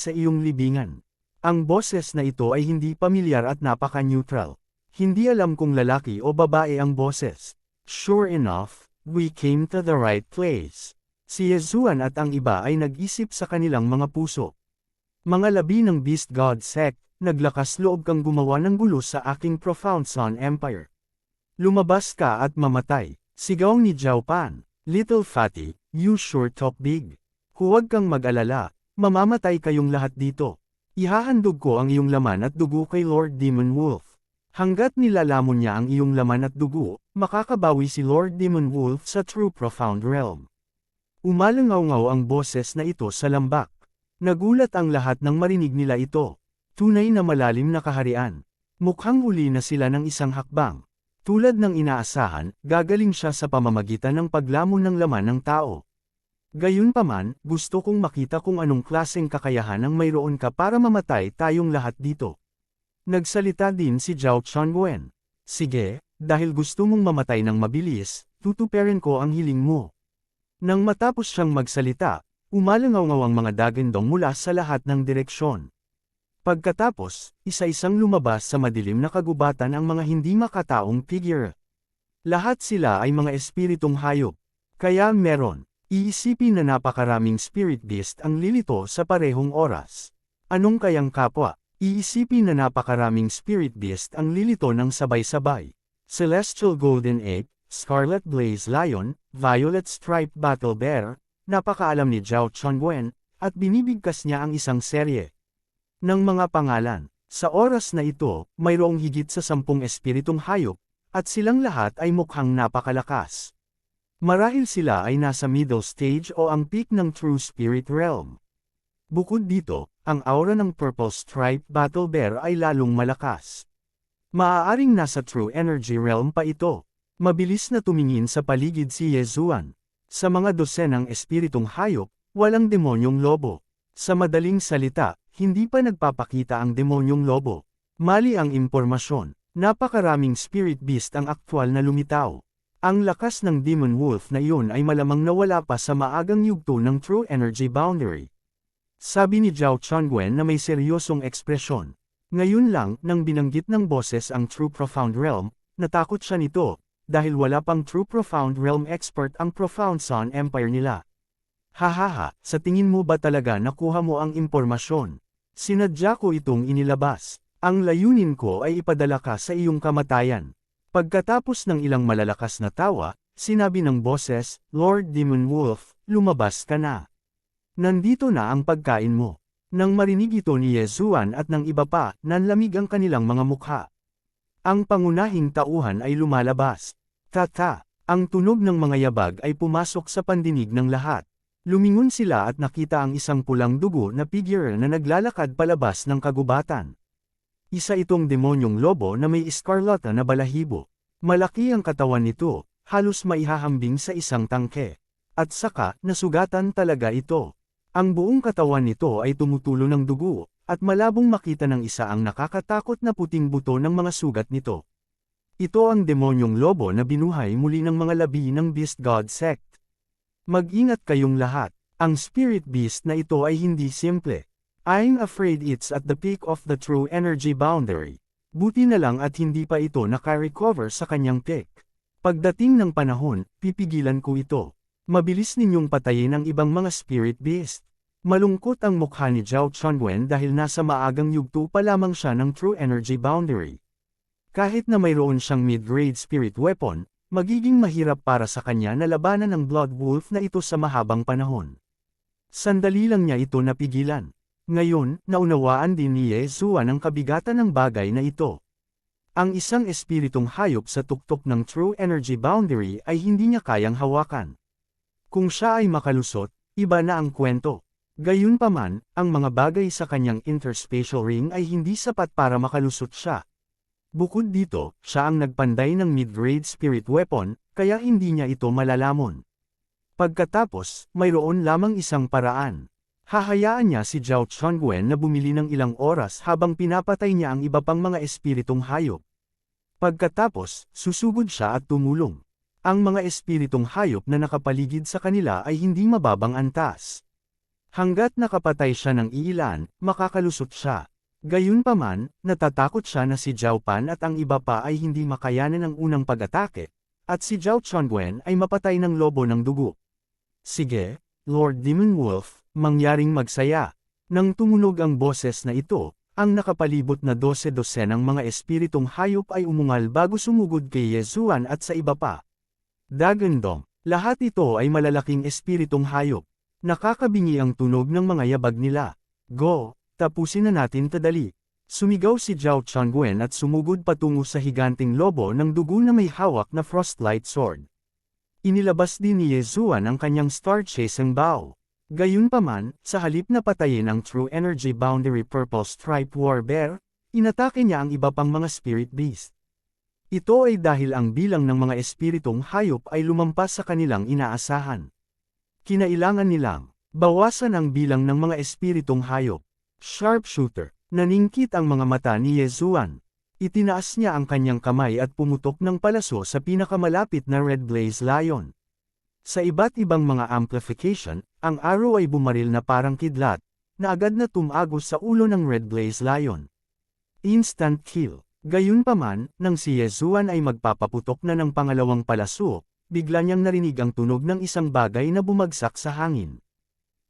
sa iyong libingan. Ang boses na ito ay hindi pamilyar at napaka-neutral. Hindi alam kung lalaki o babae ang boses. Sure enough, we came to the right place. Si Yesuan at ang iba ay nag-isip sa kanilang mga puso. Mga labi ng Beast God Sect, naglakas loob kang gumawa ng gulo sa aking Profound Sun Empire. Lumabas ka at mamatay, sigaw ni Zhao Pan. Little fatty, you sure talk big. Huwag kang mag-alala, mamamatay kayong lahat dito. Ihahandog ko ang iyong laman at dugo kay Lord Demon Wolf. Hanggat nilalamon niya ang iyong laman at dugo, makakabawi si Lord Demon Wolf sa True Profound Realm. Umalangaw ang boses na ito sa lambak. Nagulat ang lahat nang marinig nila ito. Tunay na malalim na kaharian. Mukhang huli na sila ng isang hakbang. Tulad ng inaasahan, gagaling siya sa pamamagitan ng paglamon ng laman ng tao. Gayunpaman, gusto kong makita kung anong klaseng kakayahan ang mayroon ka para mamatay tayong lahat dito. Nagsalita din si Zhao Chongwen. Sige, dahil gusto mong mamatay ng mabilis, tutuperin ko ang hiling mo. Nang matapos siyang magsalita, umalangaw-ngaw ang mga dagandong mula sa lahat ng direksyon. Pagkatapos, isa-isang lumabas sa madilim na kagubatan ang mga hindi makataong figure. Lahat sila ay mga espiritong hayop. Kaya iisipin na napakaraming spirit beast ang lilito sa parehong oras. Anong kayang kapwa? Iisipin na napakaraming spirit beast ang lilito ng sabay-sabay. Celestial Golden Egg, Scarlet Blaze Lion, Violet Striped Battle Bear, napakaalam ni Zhao Chongwen, at binibigkas niya ang isang serye ng mga pangalan. Sa oras na ito, mayroong higit sa 10 espiritong hayop, at silang lahat ay mukhang napakalakas. Marahil sila ay nasa middle stage o ang peak ng True Spirit Realm. Bukod dito, ang aura ng Purple Striped Battle Bear ay lalong malakas. Maaaring nasa True Energy Realm pa ito. Mabilis na tumingin sa paligid si Yezuan. Sa mga dosenang espiritong hayop, walang demonyong lobo. Sa madaling salita, hindi pa nagpapakita ang demonyong lobo. Mali ang impormasyon. Napakaraming spirit beast ang aktwal na lumitaw. Ang lakas ng demon wolf na iyon ay malamang nawala pa sa maagang yugto ng True Energy Boundary. Sabi ni Zhao Chongwen na may seryosong ekspresyon. Ngayon lang, nang binanggit ng boses ang True Profound Realm, natakot siya nito, dahil wala pang True Profound Realm expert ang Profound Sun Empire nila. Hahaha, sa tingin mo ba talaga nakuha mo ang impormasyon? Sinadya ko itong inilabas. Ang layunin ko ay ipadala ka sa iyong kamatayan. Pagkatapos ng ilang malalakas na tawa, sinabi ng boses, Lord Demon Wolf, lumabas ka na. Nandito na ang pagkain mo. Nang marinig ito ni Yezuan at ng iba pa, nanlamig ang kanilang mga mukha. Ang pangunahing tauhan ay lumalabas. Tata, ang tunog ng mga yabag ay pumasok sa pandinig ng lahat. Lumingon sila at nakita ang isang pulang dugo na figure na naglalakad palabas ng kagubatan. Isa itong demonyong lobo na may eskarlata na balahibo. Malaki ang katawan nito, halos maihahambing sa isang tangke. At saka, nasugatan talaga ito. Ang buong katawan nito ay tumutulo ng dugo, at malabong makita ng isa ang nakakatakot na puting buto ng mga sugat nito. Ito ang demonyong lobo na binuhay muli ng mga labi ng Beast God Sect. Mag-ingat kayong lahat, ang spirit beast na ito ay hindi simple. I'm afraid it's at the peak of the True Energy Boundary. Buti na lang at hindi pa ito naka-recover sa kanyang peak. Pagdating ng panahon, pipigilan ko ito. Mabilis ninyong patayin ang ibang mga spirit beast. Malungkot ang mukha ni Zhao Chongwen dahil nasa maagang yugto pa lamang siya ng True Energy Boundary. Kahit na mayroon siyang mid-grade spirit weapon, magiging mahirap para sa kanya na labanan ang Blood Wolf na ito sa mahabang panahon. Sandali lang niya ito napigilan. Ngayon, naunawaan din ni Yezuan ang kabigatan ng bagay na ito. Ang isang espiritong hayop sa tuktok ng True Energy Boundary ay hindi niya kayang hawakan. Kung siya ay makalusot, iba na ang kwento. Gayunpaman, ang mga bagay sa kanyang interspatial ring ay hindi sapat para makalusot siya. Bukod dito, siya ang nagpanday ng mid-grade spirit weapon, kaya hindi niya ito malalamon. Pagkatapos, mayroon lamang isang paraan. Hahayaan niya si Zhao Chongwen na bumili ng ilang oras habang pinapatay niya ang iba pang mga espiritong hayop. Pagkatapos, susugod siya at tumulong. Ang mga espiritong hayop na nakapaligid sa kanila ay hindi mababang antas. Hanggat nakapatay siya ng iilan, makakalusot siya. Gayunpaman, natatakot siya na si Zhao Pan at ang iba pa ay hindi makayanan ang unang pag-atake, at si Zhao Chongwen ay mapatay ng lobo ng dugo. Sige, Lord Demon Wolf, mangyaring magsaya. Nang tumunog ang boses na ito, ang nakapalibot na 12-dosenang mga espiritong hayop ay umungal bago sumugod kay Yezuan at sa iba pa. Dagandong, lahat ito ay malalaking espiritong hayop. Nakakabingi ang tunog ng mga yabag nila. Go, tapusin na natin tadali. Sumigaw si Zhao Chongwen at sumugod patungo sa higanting lobo ng dugo na may hawak na frostlight sword. Inilabas din ni Yezuan ang kanyang star chasing bow. Gayunpaman, sa halip na patayin ang True Energy Boundary Purple Stripe War Bear, inatake niya ang iba pang mga spirit beast. Ito ay dahil ang bilang ng mga espiritong hayop ay lumampas sa kanilang inaasahan. Kinailangan nilang bawasan ang bilang ng mga espiritong hayop. Sharpshooter, naningkit ang mga mata ni Yezuan. Itinaas niya ang kanyang kamay at pumutok ng palaso sa pinakamalapit na Red Blaze Lion. Sa iba't ibang mga amplification, ang arrow ay bumaril na parang kidlat, na agad na tumagos sa ulo ng Red Blaze Lion. Instant kill. Gayunpaman, nang si Yezuan ay magpapaputok na ng pangalawang palaso, bigla niyang narinig ang tunog ng isang bagay na bumagsak sa hangin.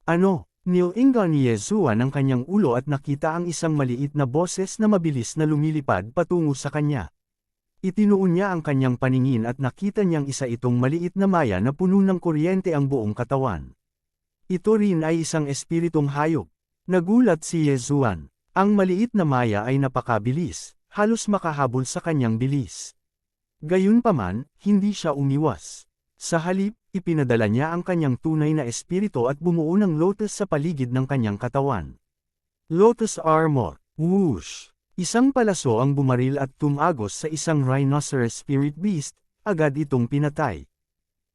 Ano? Nilinga ni Yezuan ang kanyang ulo at nakita ang isang maliit na boses na mabilis na lumilipad patungo sa kanya. Itinuon niya ang kanyang paningin at nakita niyang isa itong maliit na maya na puno ng kuryente ang buong katawan. Ito rin ay isang espiritong hayop. Nagulat si Yezuan. Ang maliit na maya ay napakabilis, halos makahabol sa kanyang bilis. Gayunpaman, hindi siya umiwas. Sa halip, ipinadala niya ang kanyang tunay na espiritu at bumuo ng lotus sa paligid ng kanyang katawan. Lotus Armor. Whoosh! Isang palaso ang bumaril at tumagos sa isang rhinoceros spirit beast, agad itong pinatay.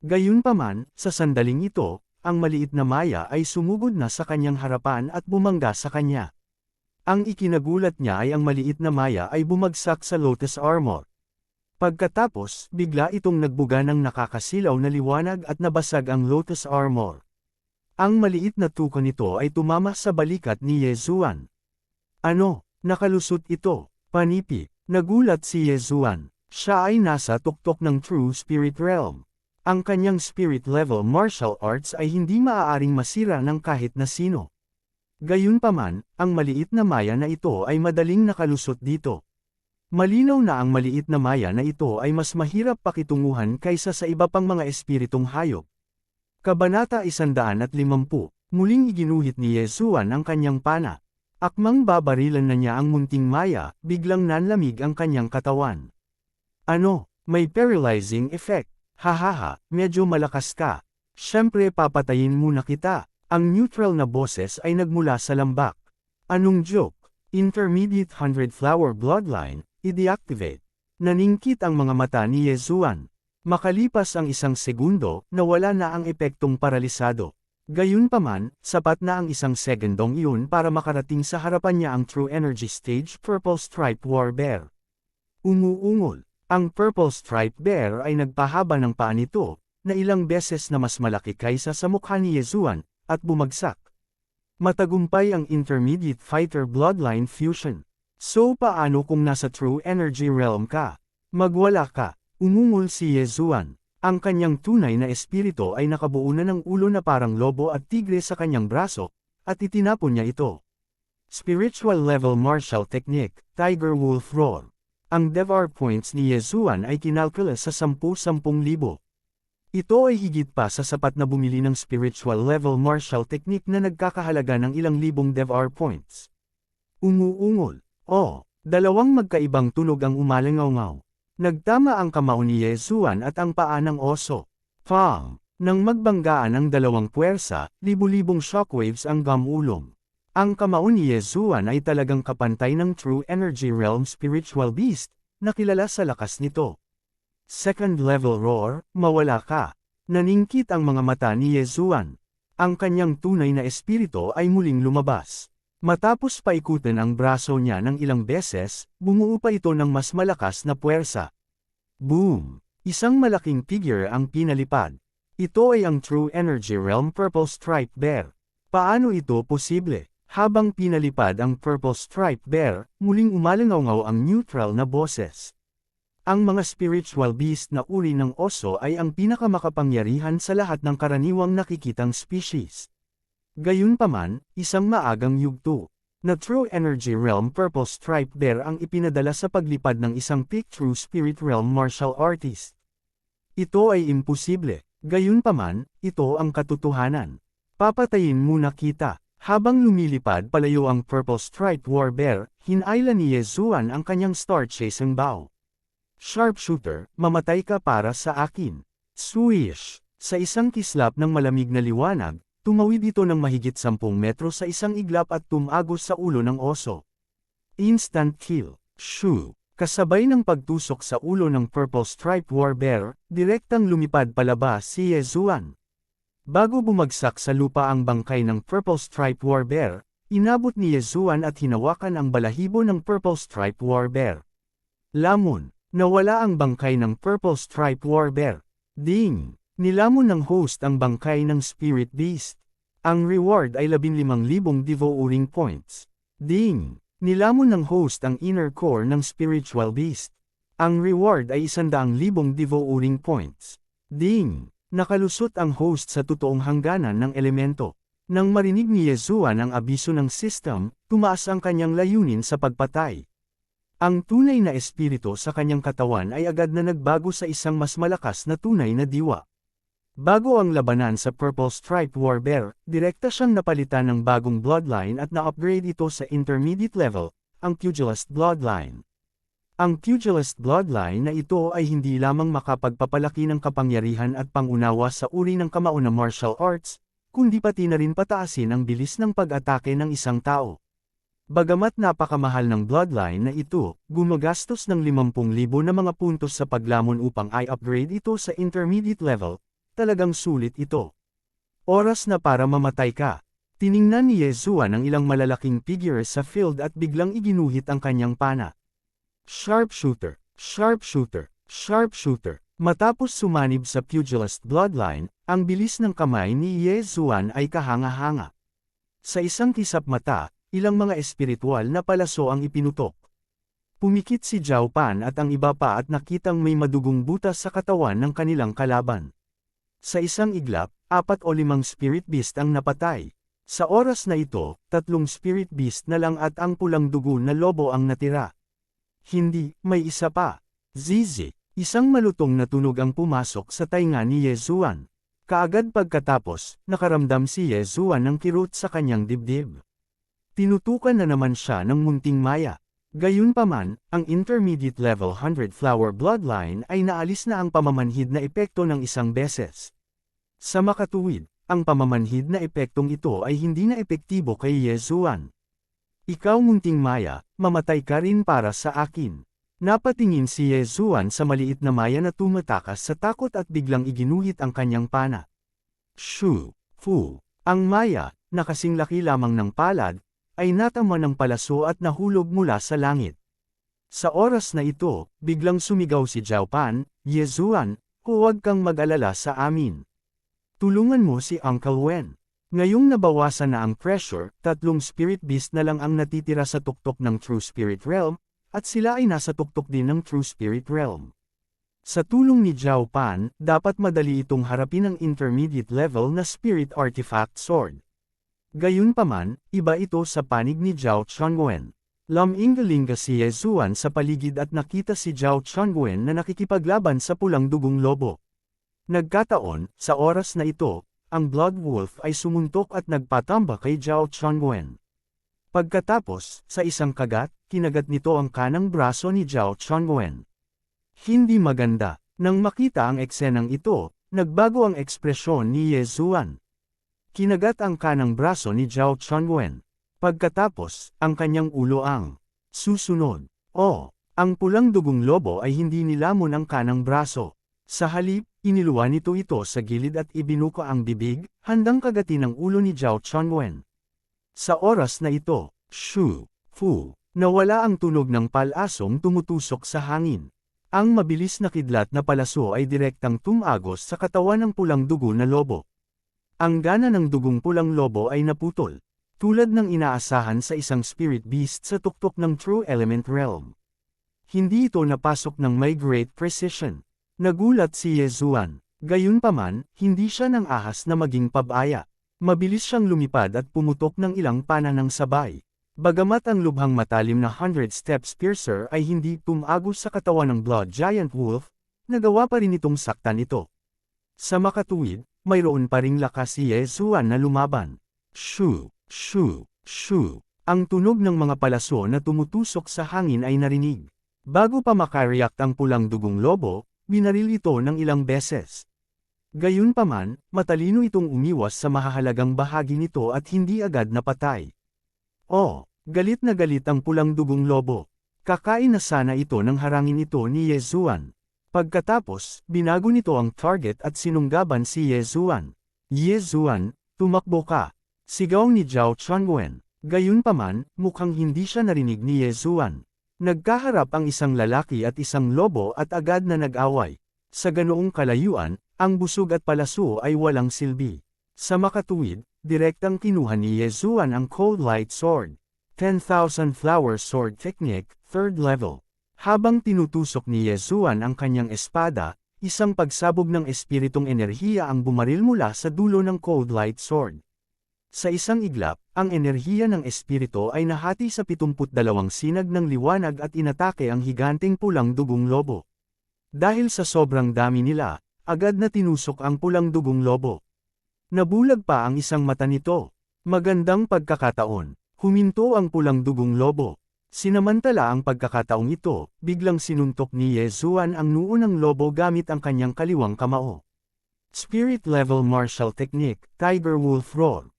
Gayunpaman, sa sandaling ito, ang maliit na maya ay sumugod na sa kanyang harapan at bumangga sa kanya. Ang ikinagulat niya ay ang maliit na maya ay bumagsak sa Lotus Armor. Pagkatapos, bigla itong nagbuga ng nakakasilaw na liwanag at nabasag ang Lotus Armor. Ang maliit na tuko nito ay tumama sa balikat ni Yezuan. Ano? Nakalusot ito. Panipi. Nagulat si Yezuan. Siya ay nasa tuktok ng True Spirit Realm. Ang kanyang spirit level martial arts ay hindi maaaring masira ng kahit na sino. Gayunpaman, ang maliit na maya na ito ay madaling nakalusot dito. Malinaw na ang maliit na maya na ito ay mas mahirap pakitunguhan kaysa sa iba pang mga espiritong hayop. Kabanata 150, muling iginuhit ni Yezuan ang kanyang pana. Akmang babarilan na niya ang munting maya, biglang nanlamig ang kanyang katawan. Ano? May paralyzing effect. Hahaha, medyo malakas ka. Siyempre papatayin muna kita. Ang neutral na boses ay nagmula sa lambak. Anong joke? Intermediate 100 Flower Bloodline, i-deactivate. Naningkit ang mga mata ni Yezuan. Makalipas ang isang segundo, nawala na ang epektong paralisado. Gayunpaman, sapat na ang isang segundong iyon para makarating sa harapan niya ang True Energy Stage Purple Stripe War Bear. Umuungol. Ang Purple Stripe Bear ay nagpahaba ng paa nito, na ilang beses na mas malaki kaysa sa mukha ni Yezuan, at bumagsak. Matagumpay ang Intermediate Fighter Bloodline Fusion. So paano kung nasa True Energy Realm ka? Magwala ka. Umungol si Yezuan. Ang kanyang tunay na espiritu ay nakabuo na ng ulo na parang lobo at tigre sa kanyang braso, at itinapon niya ito. Spiritual Level Martial Technique, Tiger Wolf Roar. Ang DevR points ni Yezuan ay kinalkula sa 10,000. Ito ay higit pa sa sapat na bumili ng Spiritual Level Martial Technique na nagkakahalaga ng ilang libong DevR points. Umuungol. Oh, dalawang magkaibang tunog ang umalangaw-ngaw. Nagtama ang kamao ni Yezuan at ang paa ng oso. Pang! Nang magbanggaan ang dalawang puwersa, libu-libong shockwaves ang gamulong. Ang kamao ni Yezuan ay talagang kapantay ng True Energy Realm Spiritual Beast, na kilala sa lakas nito. Second Level Roar, mawala ka. Naningkit ang mga mata ni Yezuan. Ang kanyang tunay na espiritu ay muling lumabas. Matapos paikutin ang braso niya ng ilang beses, bumuo pa ito ng mas malakas na puwersa. Boom! Isang malaking figure ang pinalipad. Ito ay ang True Energy Realm Purple Stripe Bear. Paano ito posible? Habang pinalipad ang Purple Stripe Bear, muling umalangaw ang neutral na boses. Ang mga spiritual beast na uri ng oso ay ang pinakamakapangyarihan sa lahat ng karaniwang nakikitang species. Gayunpaman, isang maagang yugto, na True Energy Realm Purple Stripe Bear ang ipinadala sa paglipad ng isang peak True Spirit Realm martial artist. Ito ay imposible, gayunpaman, ito ang katotohanan. Papatayin muna kita. Habang lumilipad palayo ang Purple Stripe War Bear, hinayla ni Yezuan ang kanyang star-chasing bow. Sharpshooter, mamatay ka para sa akin. Swish! Sa isang kislap ng malamig na liwanag, tumawid ito ng mahigit 10 metro sa isang iglap at tumagos sa ulo ng oso. Instant kill. Shoo! Kasabay ng pagtusok sa ulo ng Purple Striped War Bear, direktang lumipad palabas si Yezuan. Bago bumagsak sa lupa ang bangkay ng Purple Striped War Bear, inabot ni Yezuan at hinawakan ang balahibo ng Purple Striped War Bear. Lamon, nawala ang bangkay ng Purple Striped War Bear. Ding! Nilamon ng host ang bangkay ng Spirit Beast. Ang reward ay 15,000 devouring points. Ding! Nilamon ng host ang inner core ng Spiritual Beast. Ang reward ay 100,000 devouring points. Ding! Nakalusot ang host sa totoong hangganan ng elemento. Nang marinig ni Yezuan ang abiso ng system, tumaas ang kanyang layunin sa pagpatay. Ang tunay na espiritu sa kanyang katawan ay agad na nagbago sa isang mas malakas na tunay na diwa. Bago ang labanan sa Purple Striped War Bear, direkta siyang napalitan ng bagong bloodline at na-upgrade ito sa intermediate level, ang Pugilist Bloodline. Ang Pugilist Bloodline na ito ay hindi lamang makapagpapalaki ng kapangyarihan at pangunawa sa uri ng kamao na martial arts, kundi pati na rin pataasin ang bilis ng pag-atake ng isang tao. Bagamat napakamahal ng bloodline na ito, gumagastos ng 50,000 na mga puntos sa paglamon upang i-upgrade ito sa intermediate level, talagang sulit ito. Oras na para mamatay ka. Tiningnan ni Yezuan ang ilang malalaking figures sa field at biglang iginuhit ang kanyang pana. Sharpshooter, sharpshooter, sharpshooter. Matapos sumanib sa Pugilist Bloodline, ang bilis ng kamay ni Yezuan ay kahanga-hanga. Sa isang kisap mata, ilang mga espiritual na palaso ang ipinutok. Pumikit si Zhao Pan at ang iba pa at nakitang may madugong butas sa katawan ng kanilang kalaban. Sa isang iglap, 4 o 5 Spirit Beast ang napatay. Sa oras na ito, 3 Spirit Beast na lang at ang pulang dugo na lobo ang natira. Hindi, may isa pa. Zizi, isang malutong na tunog ang pumasok sa tainga ni Yezuan. Kaagad pagkatapos, nakaramdam si Yezuan ng kirot sa kanyang dibdib. Tinutukan na naman siya ng munting maya. Gayunpaman, ang intermediate level 100 flower bloodline ay naalis na ang pamamanhid na epekto ng isang beses. Sa makatuwid, ang pamamanhid na epektong ito ay hindi na epektibo kay Yezuan. Ikaw munting maya, mamatay ka rin para sa akin. Napatingin si Yezuan sa maliit na maya na tumatakas sa takot at biglang iginuhit ang kanyang pana. Shoo! Fu! Ang maya, na kasing laki lamang ng palad, ay natama ng palaso at nahulog mula sa langit. Sa oras na ito, biglang sumigaw si Zhao Pan, Yezuan, huwag kang mag-alala sa amin. Tulungan mo si Uncle Wen. Ngayong nabawasan na ang pressure, 3 Spirit Beast na lang ang natitira sa tuktok ng True Spirit Realm, at sila ay nasa tuktok din ng True Spirit Realm. Sa tulong ni Zhao Pan, dapat madali itong harapin ang intermediate level na Spirit Artifact Sword. Gayunpaman, iba ito sa panig ni Zhao Chongwen. Laminggalinga si Yezuan sa paligid at nakita si Zhao Chongwen na nakikipaglaban sa pulang dugong lobo. Nagkataon, sa oras na ito, ang Blood Wolf ay sumuntok at nagpatamba kay Zhao Chongwen. Pagkatapos, sa isang kagat, kinagat nito ang kanang braso ni Zhao Chongwen. Hindi maganda. Nang makita ang eksenang ito, nagbago ang ekspresyon ni Yezuan. Kinagat ang kanang braso ni Zhao Chongwen. Pagkatapos, ang kanyang ulo ang susunod. Ang pulang dugong lobo ay hindi nilamon ang kanang braso. Sa halip, iniluwa nito ito sa gilid at ibinuka ang bibig, handang kagatin ang ulo ni Zhao Chongwen. Sa oras na ito, shoo! Fu! Nawala ang tunog ng palasong tumutusok sa hangin. Ang mabilis na kidlat na palaso ay direktang tumagos sa katawan ng pulang dugo na lobo. Ang gana ng dugong pulang lobo ay naputol, tulad ng inaasahan sa isang Spirit Beast sa tuktok ng True Element Realm. Hindi ito napasok ng may great precision. Nagulat si Yezuan. Gayunpaman, hindi siya nang ahas na maging pabaya. Mabilis siyang lumipad at pumutok ng ilang pana ng sabay. Bagamat ang lubhang matalim na 100 Steps Piercer ay hindi tumagos sa katawan ng Blood Giant Wolf, nagawa pa rin itong saktan ito. Sa makatuwid, mayroon pa ring lakas si Yezuan na lumaban. Shoo! Shoo! Shoo! Ang tunog ng mga palaso na tumutusok sa hangin ay narinig. Bago pa makareact ang pulang dugong lobo, binaril ito ng ilang beses. Gayunpaman, matalino itong umiwas sa mahahalagang bahagi nito at hindi agad napatay. Galit na galit ang pulang dugong lobo. Kakain na sana ito nang harangin ito ni Yezuan. Pagkatapos, binago nito ang target at sinunggaban si Yezuan. Yezuan, tumakbo ka! Sigaw ni Zhao Changwen. Gayunpaman, mukhang hindi siya narinig ni Yezuan. Nagkaharap ang isang lalaki at isang lobo at agad na nag-away. Sa ganoong kalayuan, ang busog at palaso ay walang silbi. Sa makatuwid, direktang kinuha ni Yezuan ang Cold Light Sword. 10,000 Flower Sword Technique, 3rd level. Habang tinutusok ni Yezuan ang kanyang espada, isang pagsabog ng espiritong enerhiya ang bumaril mula sa dulo ng Cold Light Sword. Sa isang iglap, ang enerhiya ng espirito ay nahati sa 72 sinag ng liwanag at inatake ang higanteng pulang dugong lobo. Dahil sa sobrang dami nila, agad na tinusok ang pulang dugong lobo. Nabulag pa ang isang mata nito. Magandang pagkakataon. Huminto ang pulang dugong lobo. Sinamantala ang pagkakataong ito, biglang sinuntok ni Yezuan ang noo ng lobo gamit ang kanyang kaliwang kamao. Spirit Level Martial Technique, Tiger Wolf Roar.